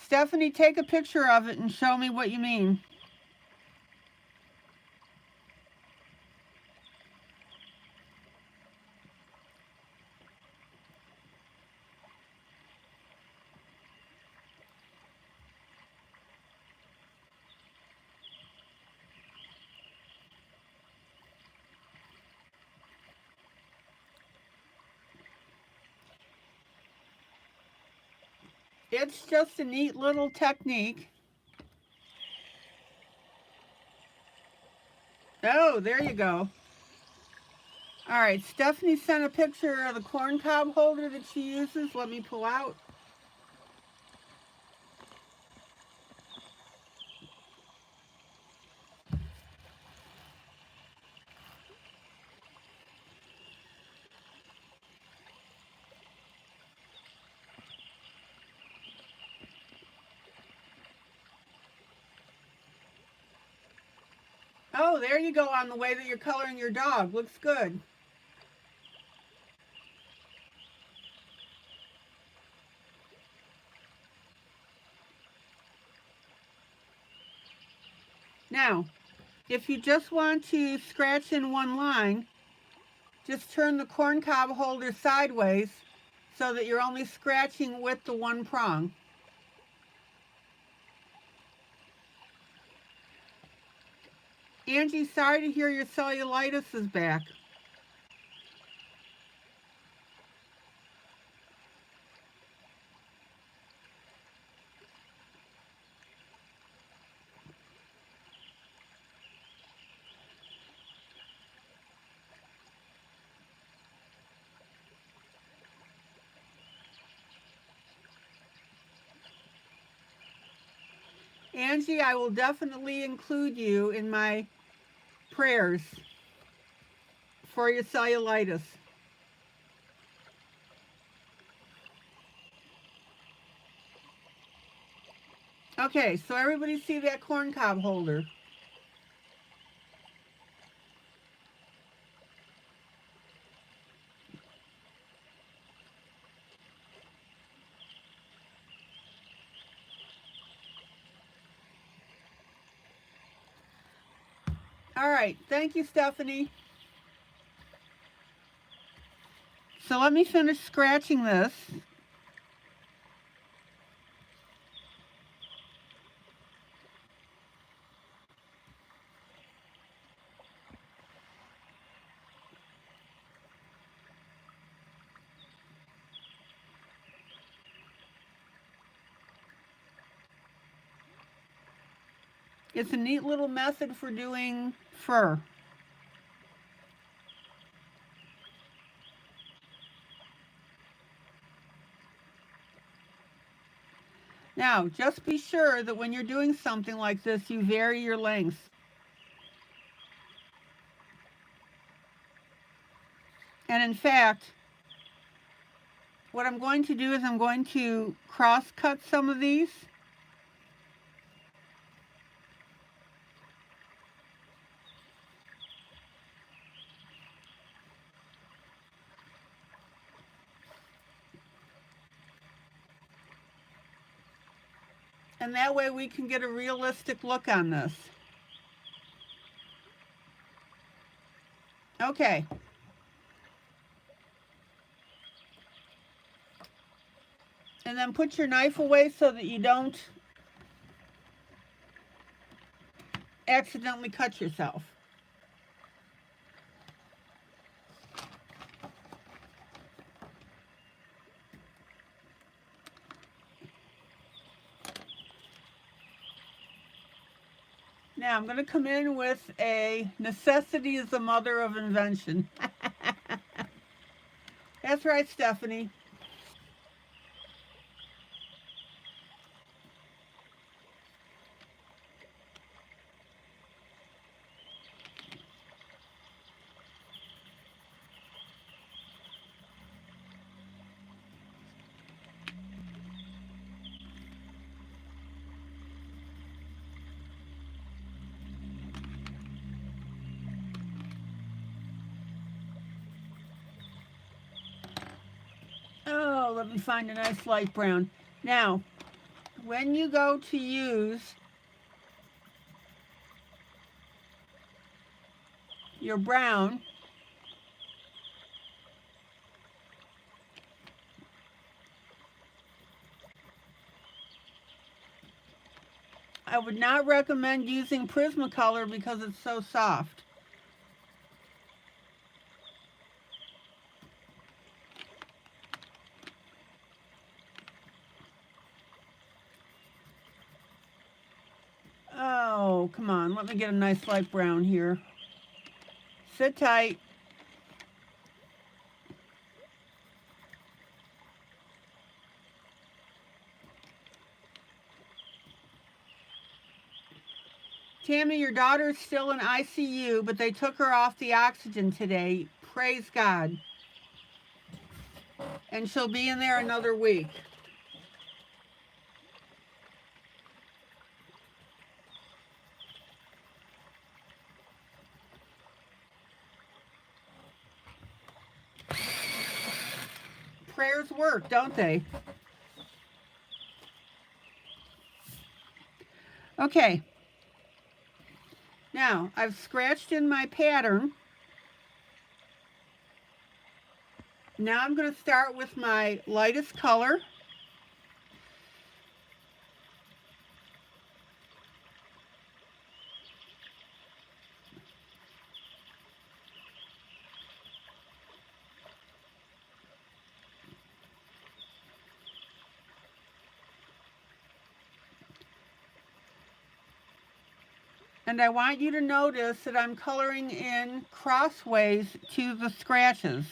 Stephanie, take a picture of it and show me what you mean. It's just a neat little technique. Oh, there you go. All right, Stephanie sent a picture of the corn cob holder that she uses. Let me pull out. Oh, there you go on the way that you're coloring your dog. Looks good. Now, if you just want to scratch in one line, just turn the corn cob holder sideways so that you're only scratching with the one prong. Angie, sorry to hear your cellulitis is back. Angie, I will definitely include you in my prayers for your cellulitis. Okay, so everybody see that corn cob holder? All right, thank you, Stephanie. So let me finish scratching this. It's a neat little method for doing fur. Now, just be sure that when you're doing something like this, you vary your lengths. And in fact, what I'm going to do is I'm going to cross cut some of these. And that way we can get a realistic look on this. Okay. And then put your knife away so that you don't accidentally cut yourself. Now I'm going to come in with a necessity is the mother of invention. That's right, Stephanie. Oh, let me find a nice light brown. Now, when you go to use your brown, I would not recommend using Prismacolor because it's so soft. Oh, come on. Let me get a nice light brown here. Sit tight. Tammy, your daughter's still in ICU, but they took her off the oxygen today. Praise God. And she'll be in there another week. Prayers work, don't they? Okay. Now, I've scratched in my pattern. Now I'm going to start with my lightest color. And I want you to notice that I'm coloring in crossways to the scratches.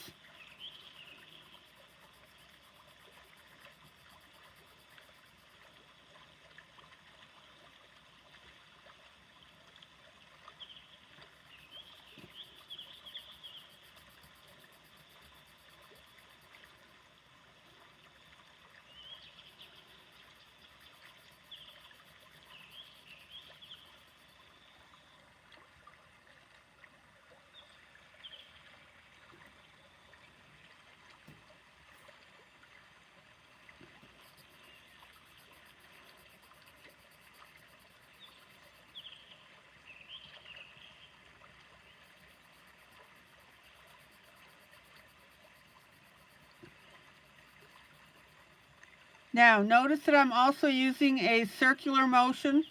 Now, notice that I'm also using a circular motion.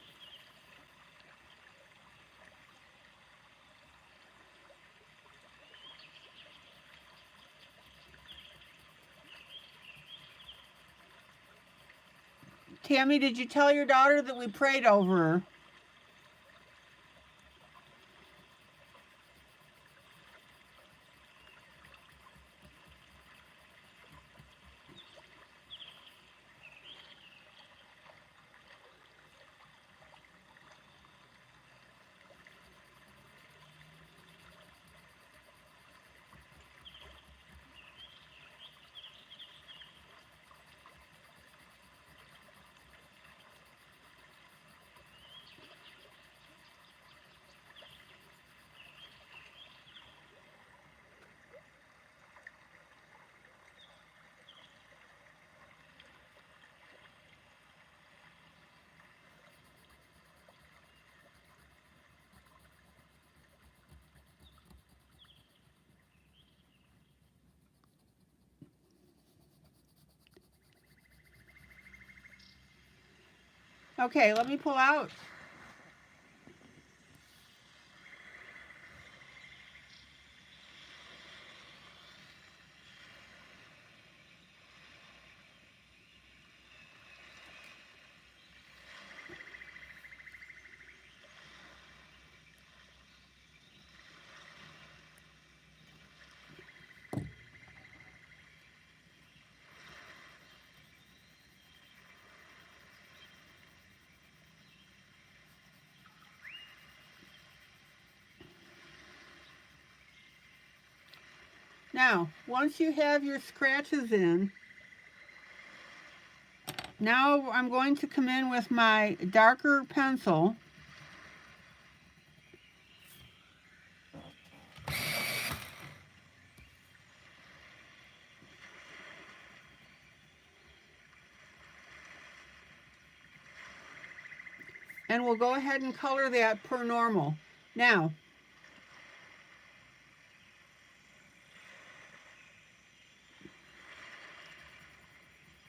Tammy, did you tell your daughter that we prayed over her? Okay, let me pull out. Now, once you have your scratches in, now I'm going to come in with my darker pencil and we'll go ahead and color that per normal. Now,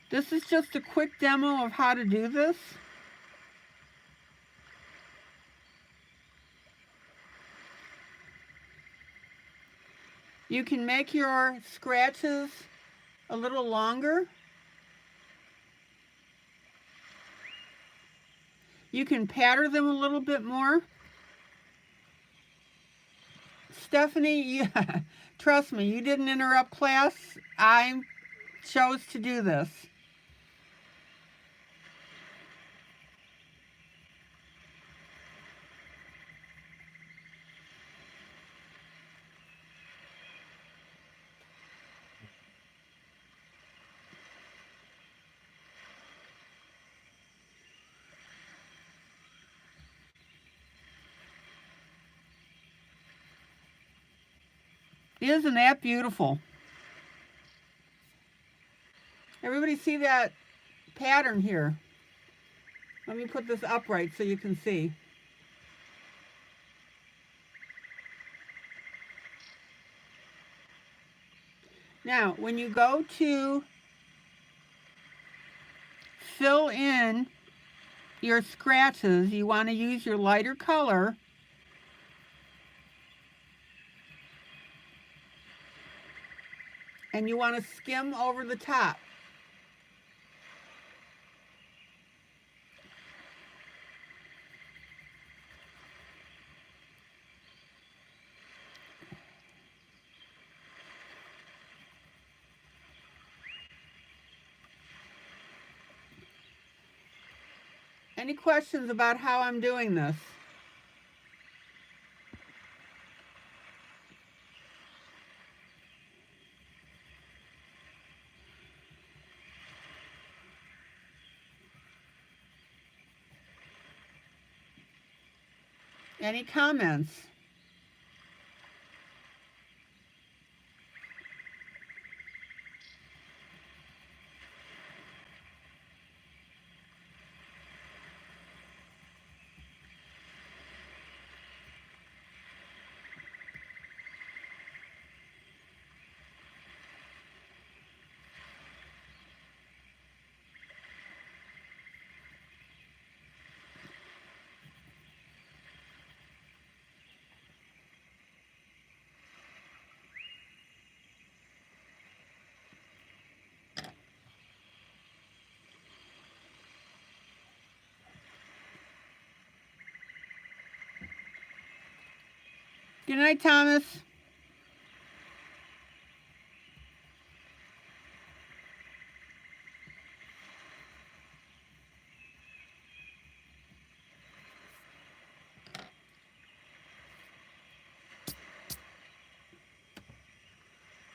this is just a quick demo of how to do this. You can make your scratches a little longer. You can pattern them a little bit more. Stephanie, trust me, you didn't interrupt class. I chose to do this. Isn't that beautiful? Everybody see that pattern here? Let me put this upright so you can see. Now, when you go to fill in your scratches, you want to use your lighter color. And you want to skim over the top. Any questions about how I'm doing this? Any comments? Good night, Thomas.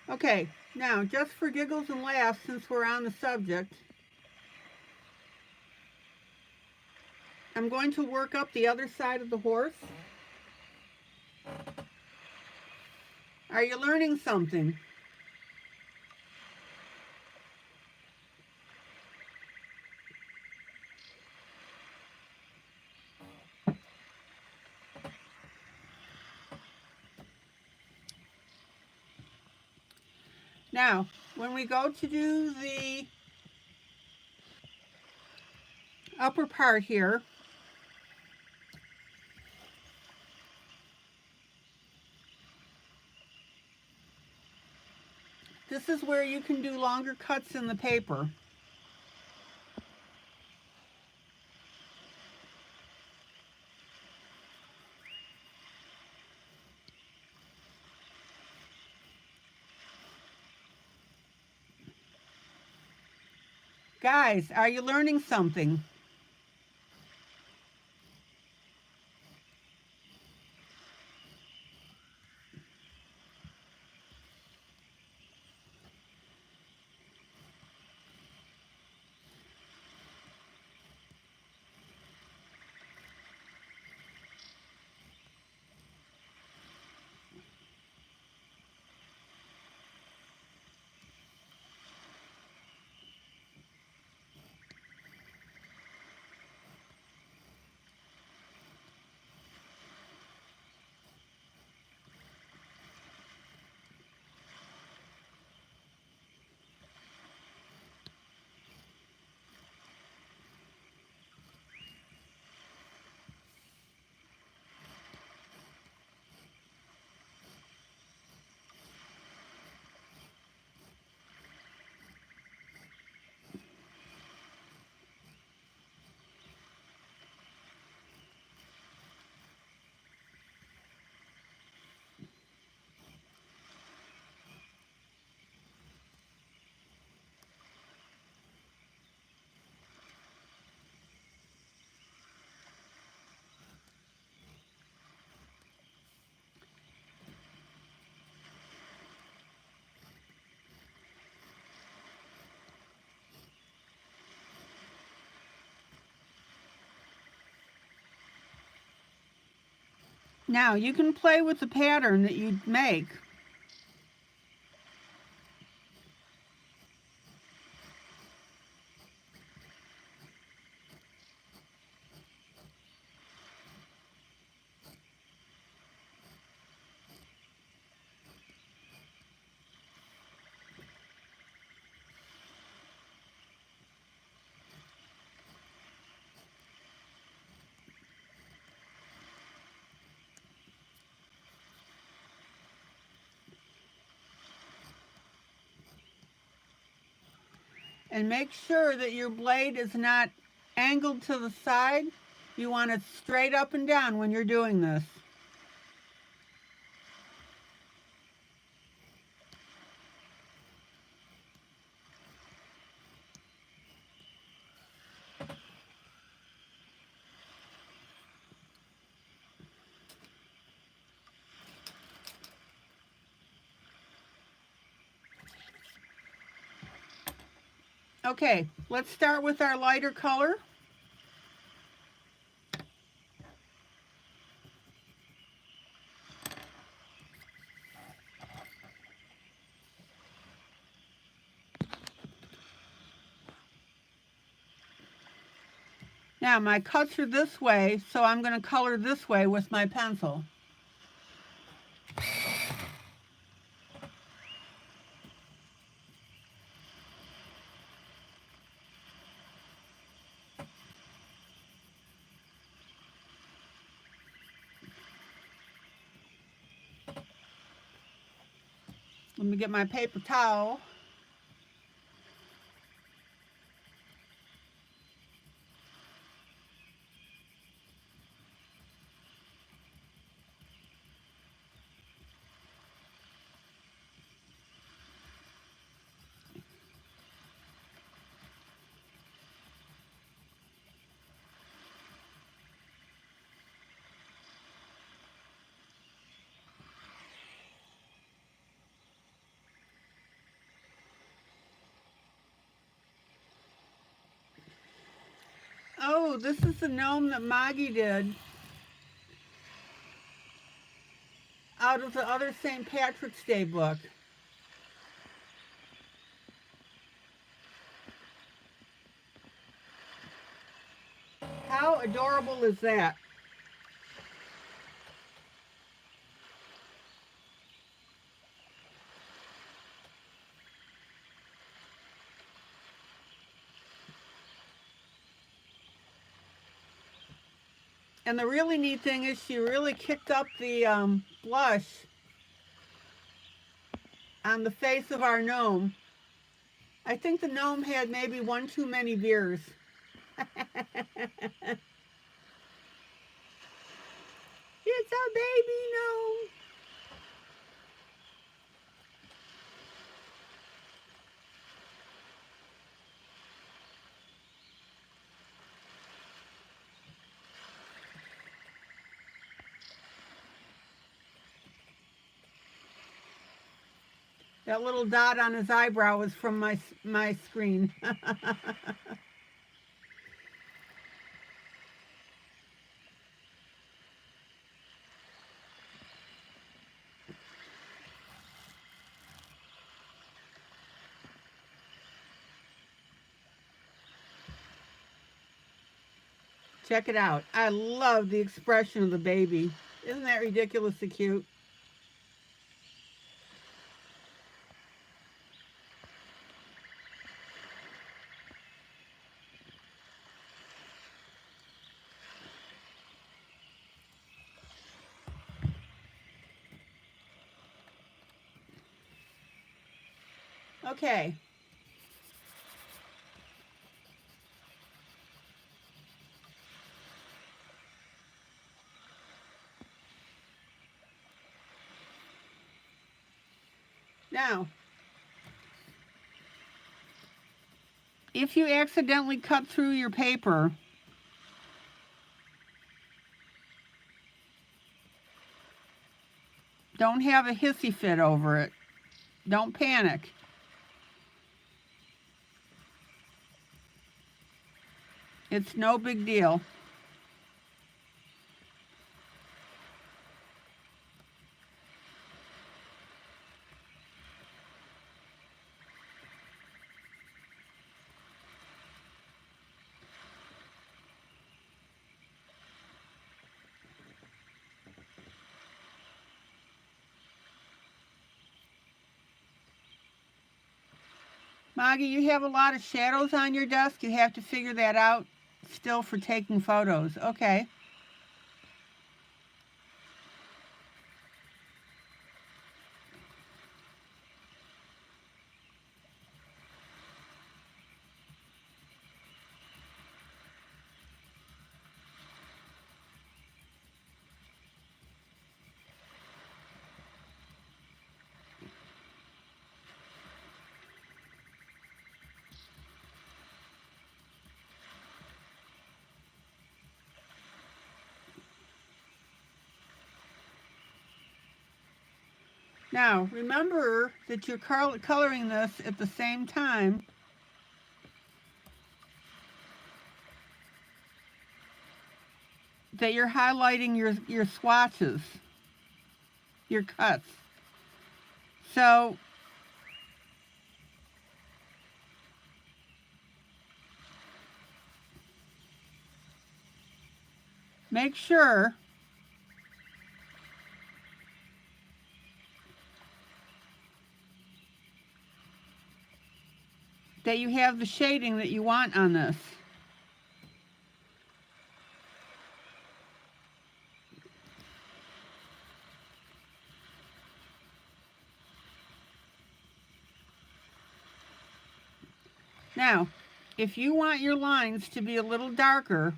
Okay, now just for giggles and laughs, since we're on the subject, I'm going to work up the other side of the horse. Are you learning something? Now, when we go to do the upper part here, this is where you can do longer cuts in the paper. Guys, are you learning something? Now you can play with the pattern that you make. And make sure that your blade is not angled to the side. You want it straight up and down when you're doing this. Okay, let's start with our lighter color. Now my cuts are this way, so I'm going to color this way with my pencil. Let me get my paper towel. Oh, this is the gnome that Maggie did out of the other St. Patrick's Day book. How adorable is that? And the really neat thing is she really kicked up the blush on the face of our gnome. I think the gnome had maybe one too many beers. It's a baby gnome. That little dot on his eyebrow was from my screen. Check it out. I love the expression of the baby. Isn't that ridiculously cute? Okay. Now, if you accidentally cut through your paper, don't have a hissy fit over it. Don't panic. It's no big deal. Maggie, you have a lot of shadows on your desk. You have to figure that out still for taking photos. Okay. Now, remember that you're coloring this at the same time that you're highlighting your swatches, your cuts. So make sure that you have the shading that you want on this. Now, if you want your lines to be a little darker,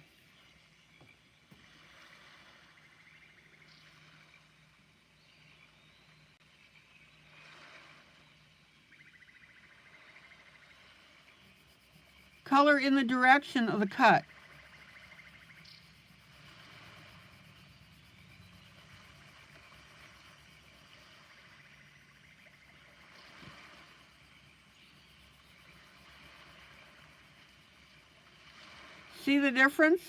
color in the direction of the cut. See the difference?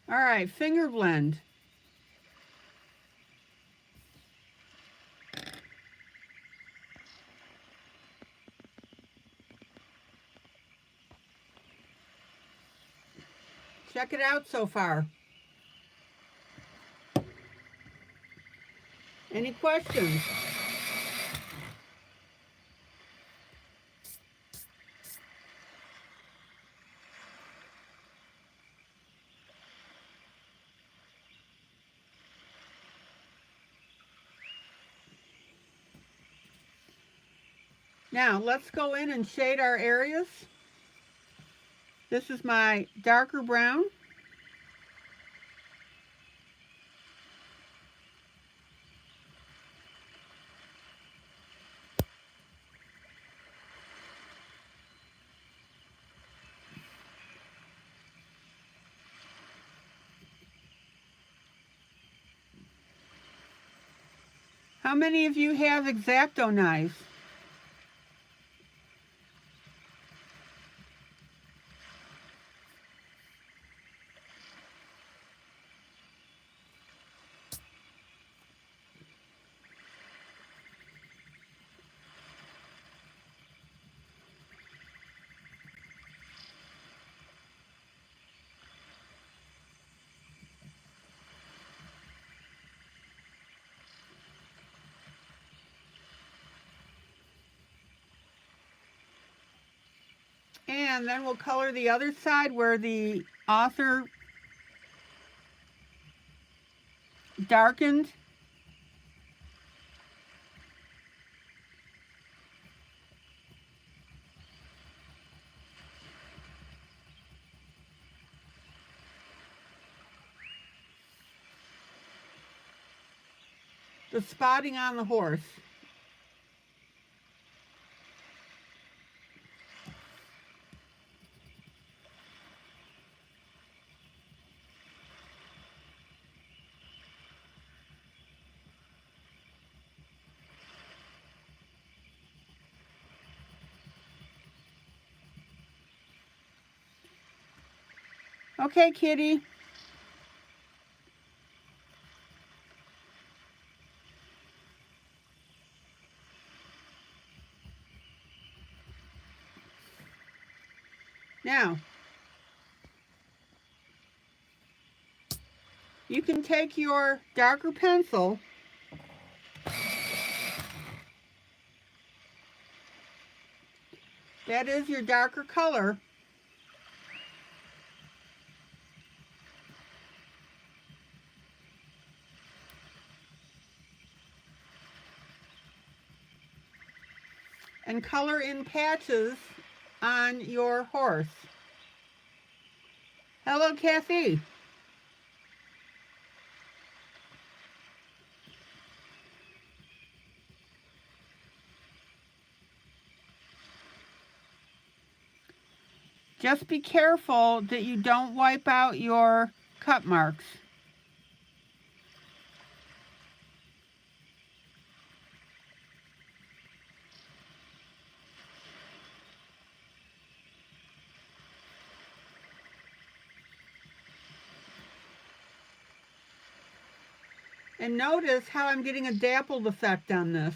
All right, finger blend. Check it out so far. Any questions? Now, let's go in and shade our areas. This is my darker brown. How many of you have X-Acto knives? And then we'll color the other side where the author darkened. The spotting on the horse. Okay, kitty. Now, you can take your darker pencil that is your darker color, and color in patches on your horse. Hello, Kathy. Just be careful that you don't wipe out your cut marks. And notice how I'm getting a dappled effect on this.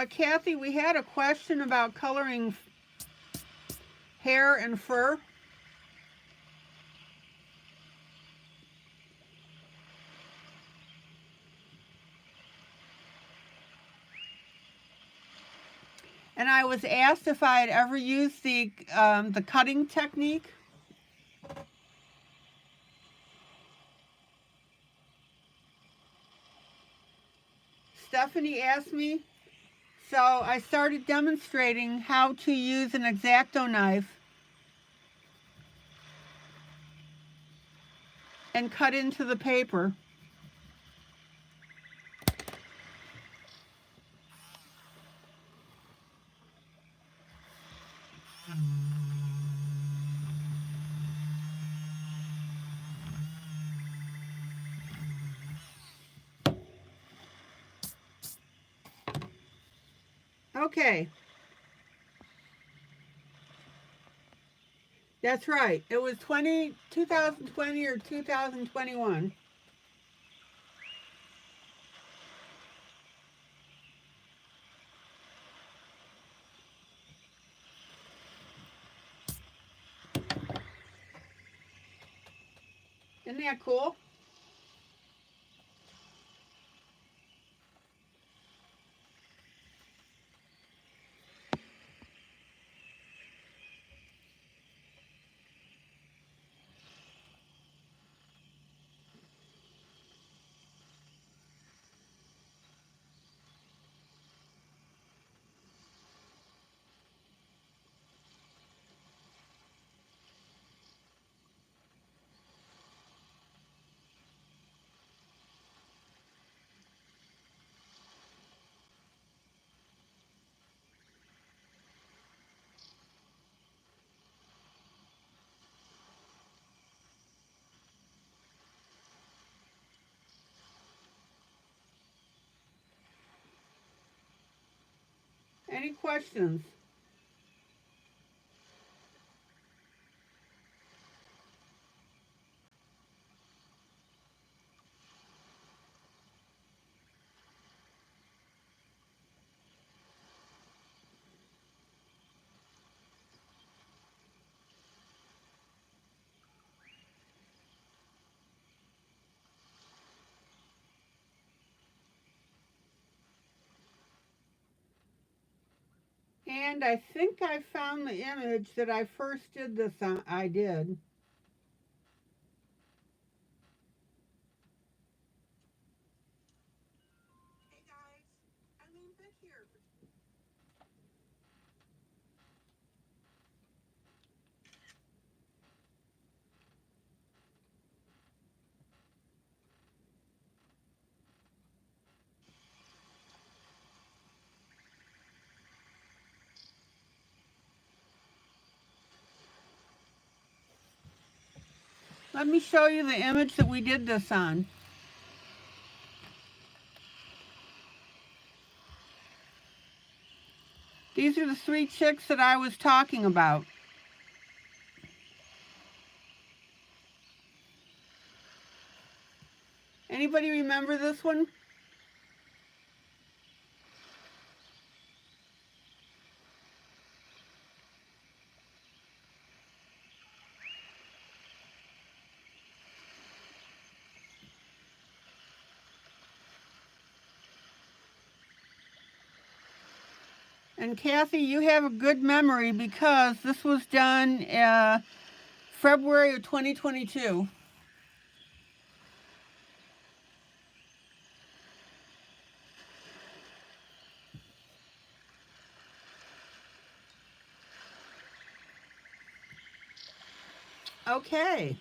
Kathy, we had a question about coloring hair and fur. And I was asked if I had ever used the cutting technique. Stephanie asked me. So I started demonstrating how to use an X-Acto knife and cut into the paper. Okay. That's right. It was 2020 or 2021. Isn't that cool? Any questions? And I think I found the image that I first did this on. I did. Hey guys, ILene Vick here. Let me show you the image that we did this on. These are the 3 chicks that I was talking about. Anybody remember this one? And Kathy, you have a good memory because this was done February of 2022. Okay.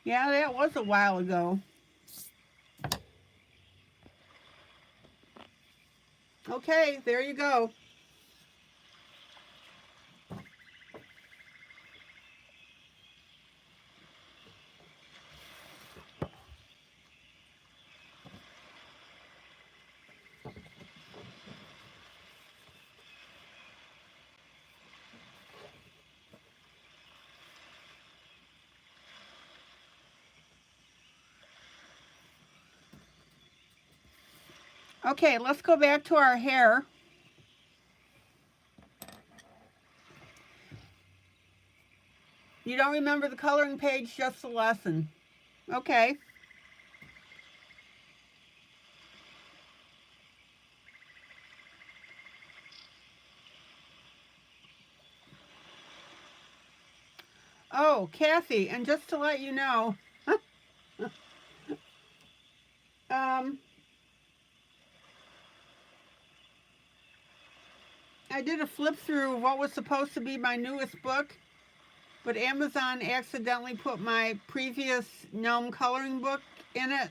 Yeah, that was a while ago. Okay, there you go. Okay, let's go back to our hair. You don't remember the coloring page, just the lesson. Okay. Oh, Kathy, and just to let you know, I did a flip through of what was supposed to be my newest book, but Amazon accidentally put my previous gnome coloring book in it.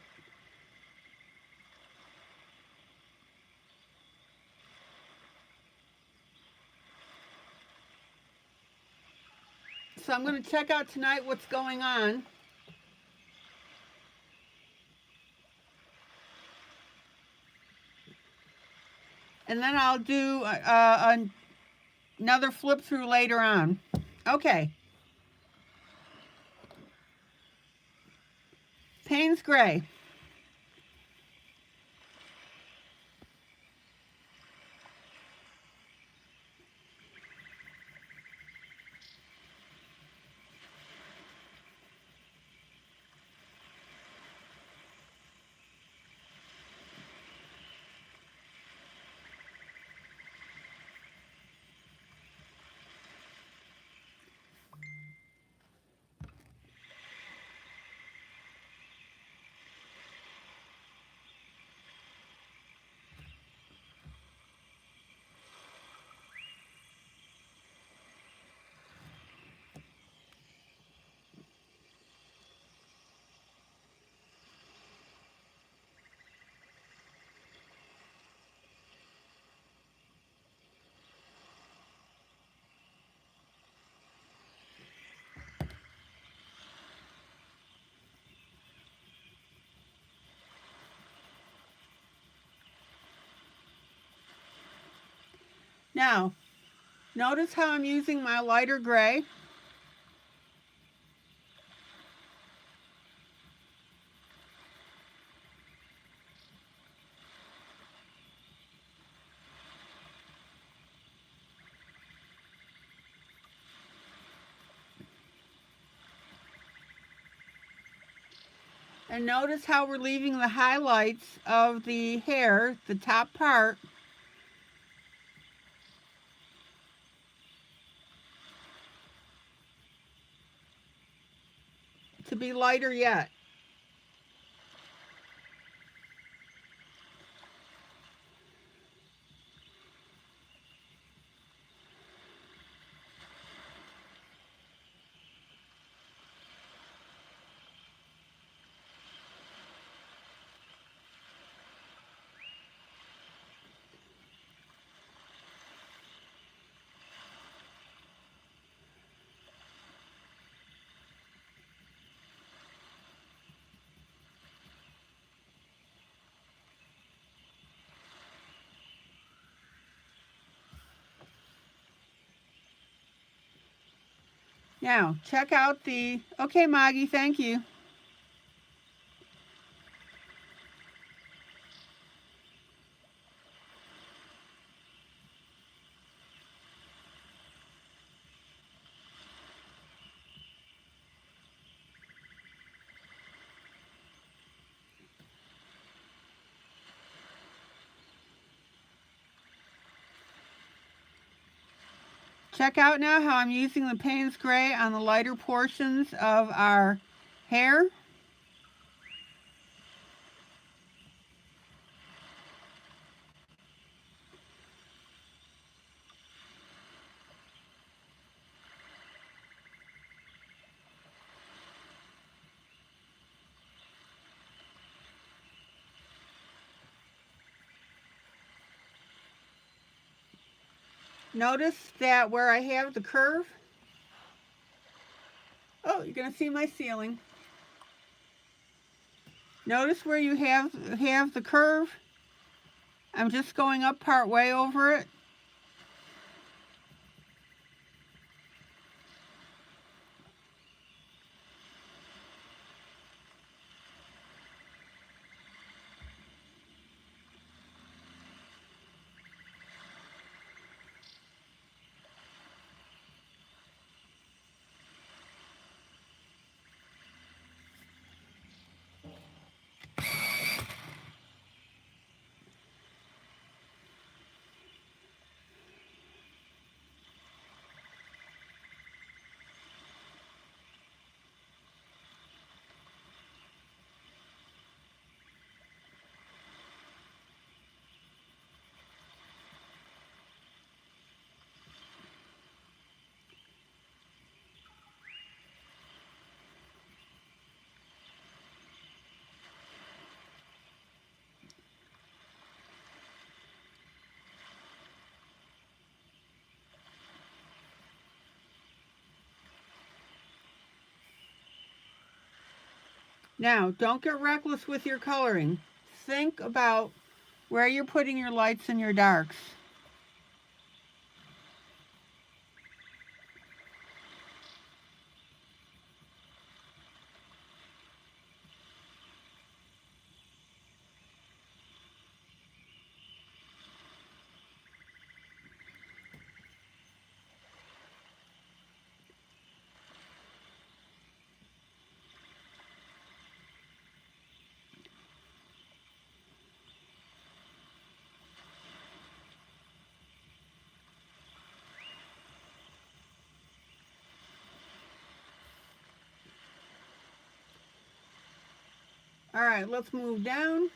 So I'm going to check out tonight what's going on. And then I'll do another flip through later on. Okay. Payne's Gray. Now, notice how I'm using my lighter gray. And notice how we're leaving the highlights of the hair, the top part, to be lighter yet. Now, check out okay, Maggie, thank you. Check out now how I'm using the Payne's Gray on the lighter portions of our hair. Notice that where I have the curve, oh, you're going to see my ceiling. Notice where you have the curve. I'm just going up part way over it. Now, don't get reckless with your coloring. Think about where you're putting your lights and your darks. All right, let's move down.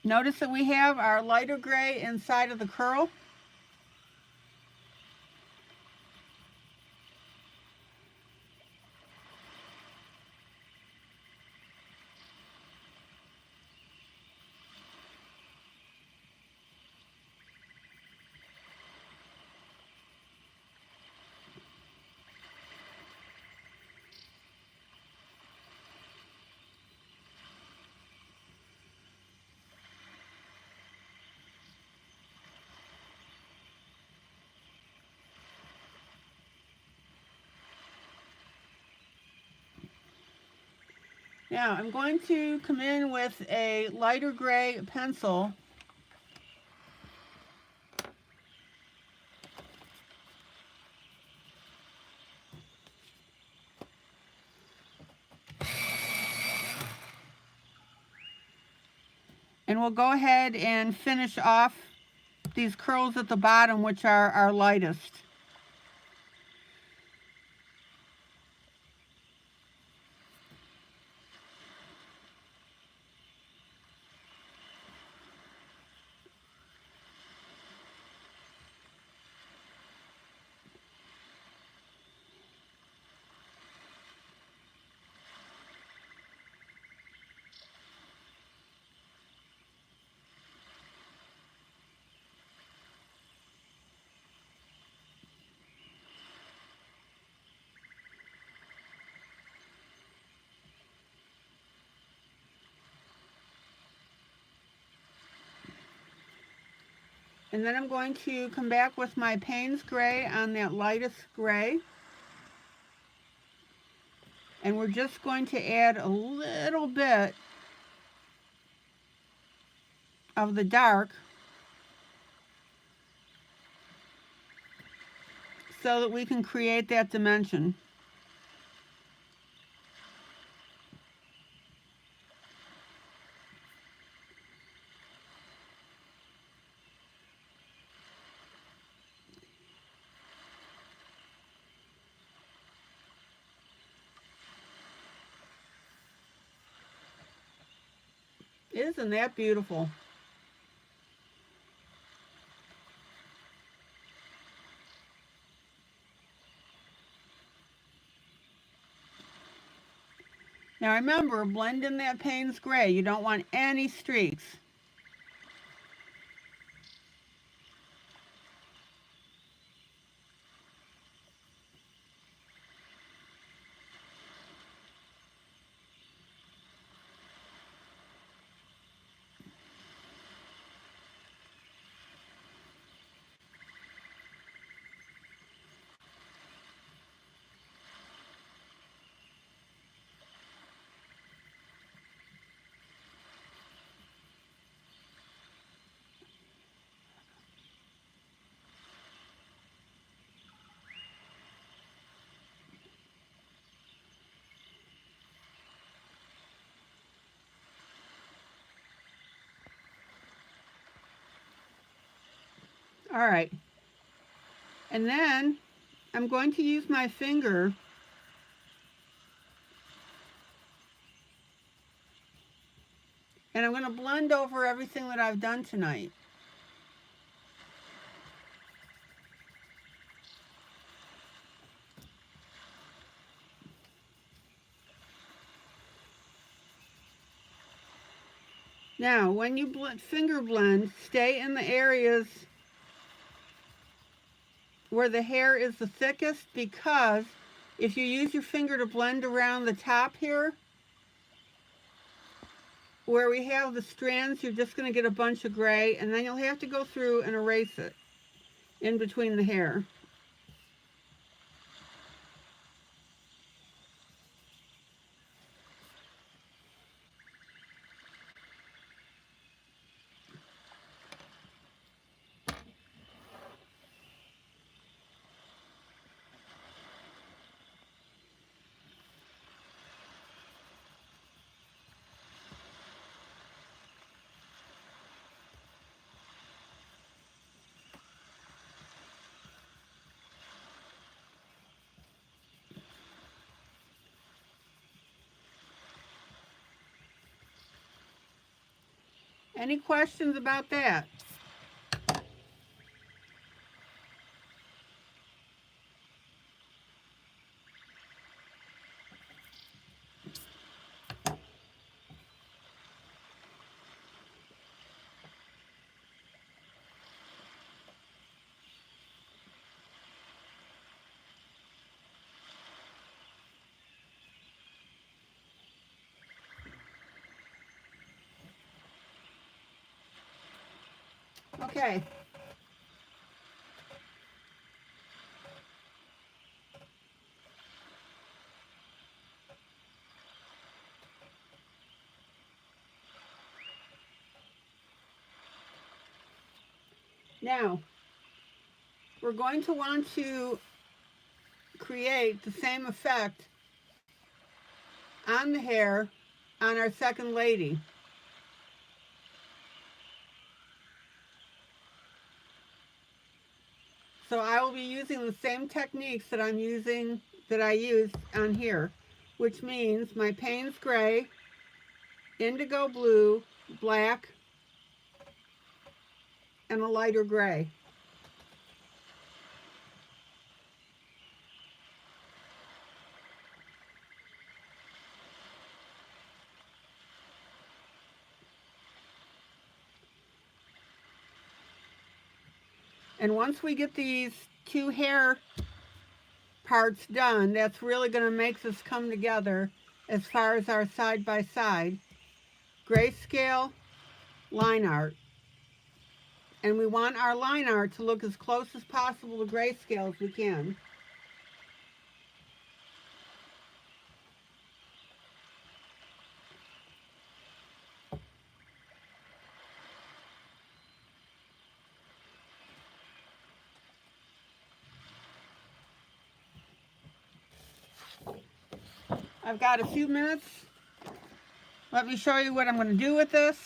Notice that we have our lighter gray inside of the curl. Now I'm going to come in with a lighter gray pencil. And we'll go ahead and finish off these curls at the bottom, which are our lightest. And then I'm going to come back with my Payne's Gray on that lightest gray. And we're just going to add a little bit of the dark so that we can create that dimension. Isn't that beautiful? Now remember, blend in that Payne's Gray. You don't want any streaks. All right. And then I'm going to use my finger and I'm going to blend over everything that I've done tonight. Now, when you finger blend, stay in the areas where the hair is the thickest, because if you use your finger to blend around the top here, where we have the strands, you're just going to get a bunch of gray, and then you'll have to go through and erase it in between the hair. Any questions about that? Okay. Now, we're going to want to create the same effect on the hair on our second lady. So I will be using the same techniques that I used on here, which means my Payne's Gray, indigo blue, black, and a lighter gray. And once we get these two hair parts done, that's really going to make this come together as far as our side-by-side grayscale line art. And we want our line art to look as close as possible to grayscale as we can. I've got a few minutes. Let me show you what I'm going to do with this.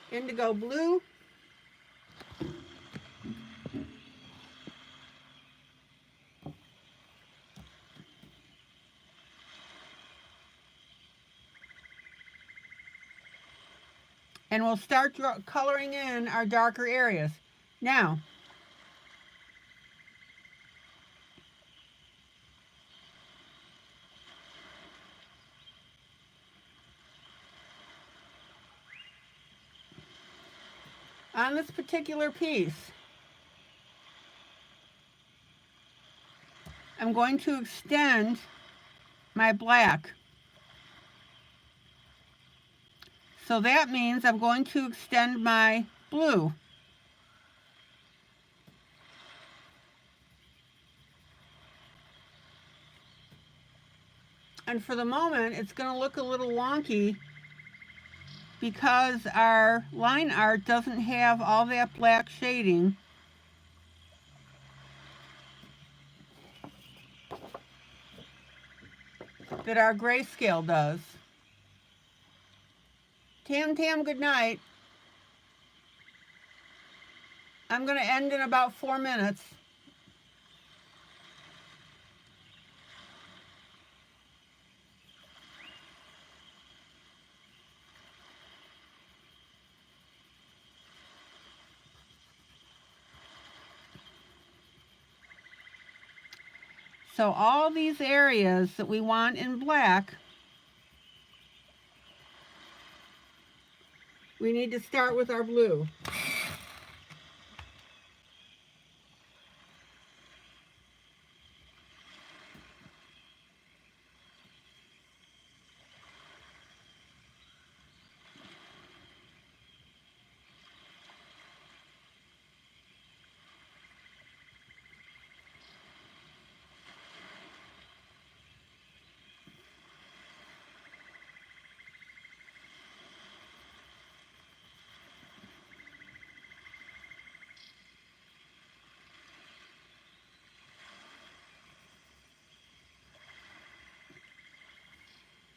Indigo blue. And we'll start coloring in our darker areas. Now, on this particular piece, I'm going to extend my black. So that means I'm going to extend my blue. And for the moment, it's going to look a little wonky because our line art doesn't have all that black shading. That our grayscale does. Tam, good night. I'm going to end in about 4 minutes. So all these areas that we want in black, we need to start with our blue.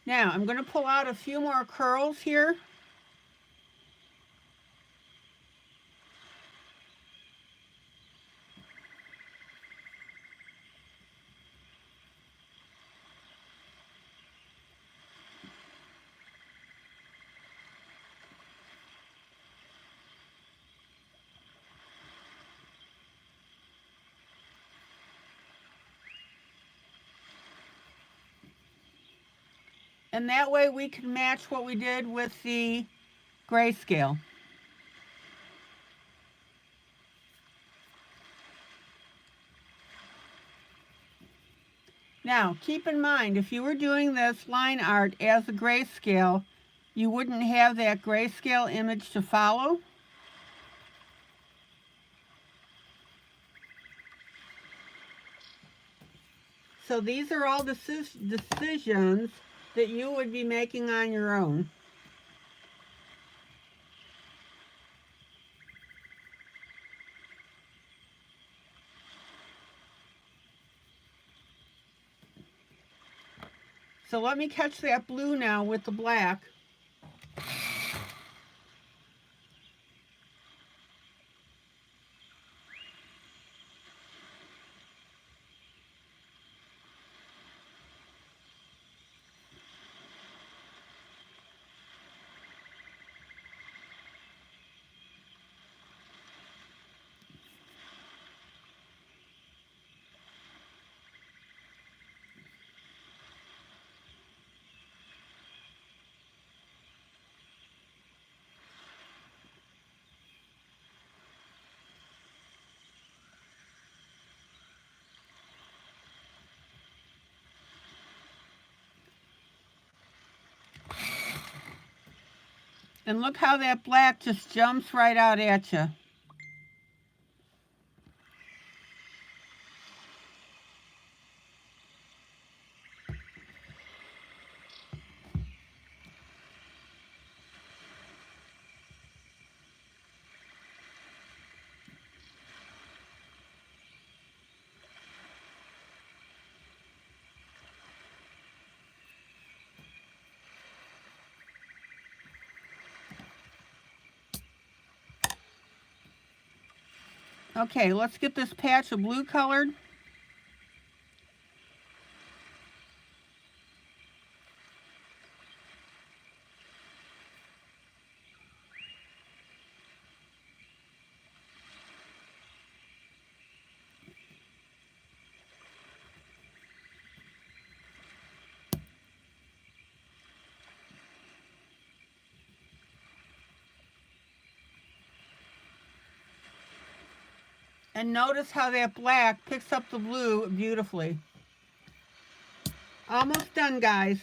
Now, I'm going to pull out a few more curls here. And that way we can match what we did with the grayscale. Now, keep in mind, if you were doing this line art as a grayscale, you wouldn't have that grayscale image to follow. So these are all decisions that you would be making on your own. So let me catch that blue now with the black. And look how that black just jumps right out at you. Okay, let's get this patch of blue colored. And notice how that black picks up the blue beautifully. Almost done, guys.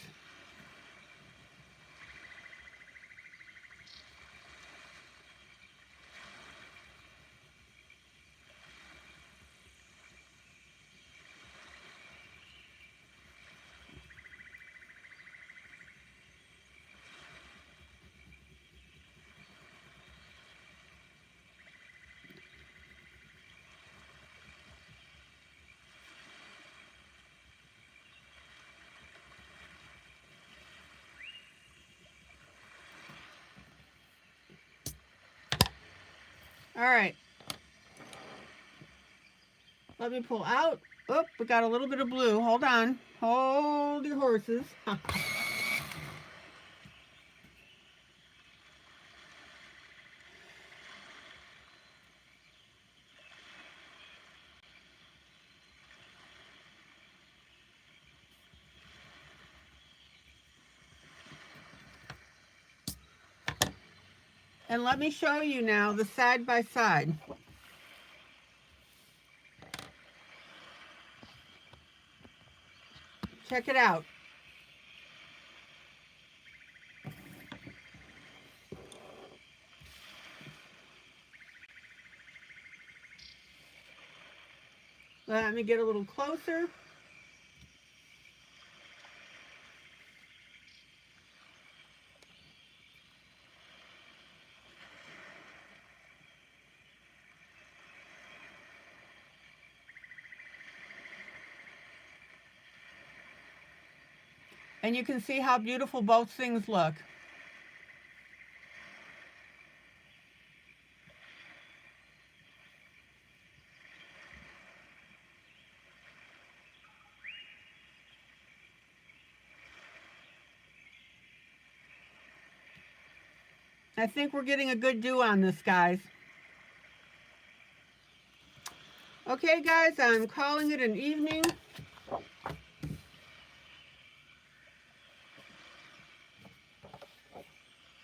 All right. Let me pull out. Oh, we got a little bit of blue. Hold on. Hold your horses. And let me show you now the side by side. Check it out. Let me get a little closer. And you can see how beautiful both things look. I think we're getting a good do on this, guys. Okay, guys, I'm calling it an evening.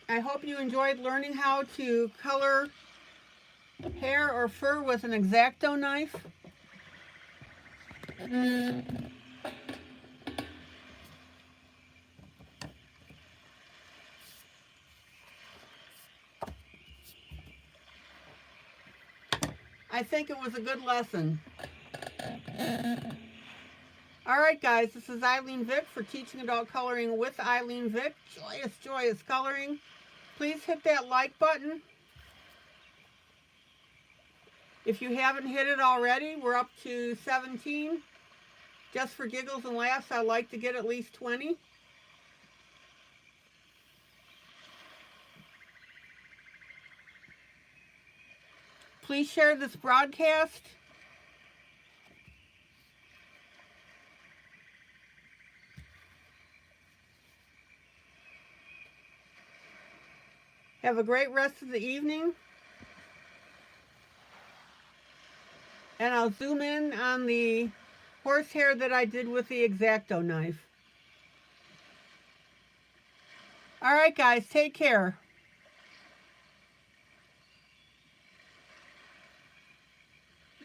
I hope you enjoyed learning how to color hair or fur with an X-Acto knife. I think it was a good lesson. All right, guys, this is ILene Vick for Teaching Adult Coloring with ILene Vick. Joyous, joyous coloring. Please hit that like button. If you haven't hit it already, we're up to 17. Just for giggles and laughs, I like to get at least 20. Please share this broadcast. Have a great rest of the evening. And I'll zoom in on the horsehair that I did with the X-Acto knife. All right, guys, take care.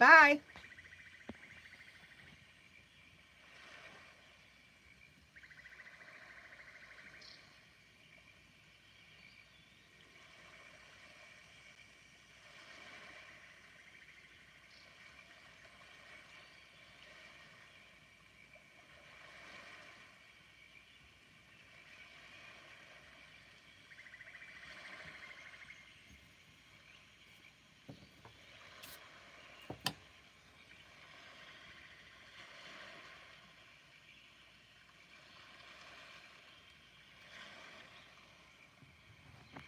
Bye.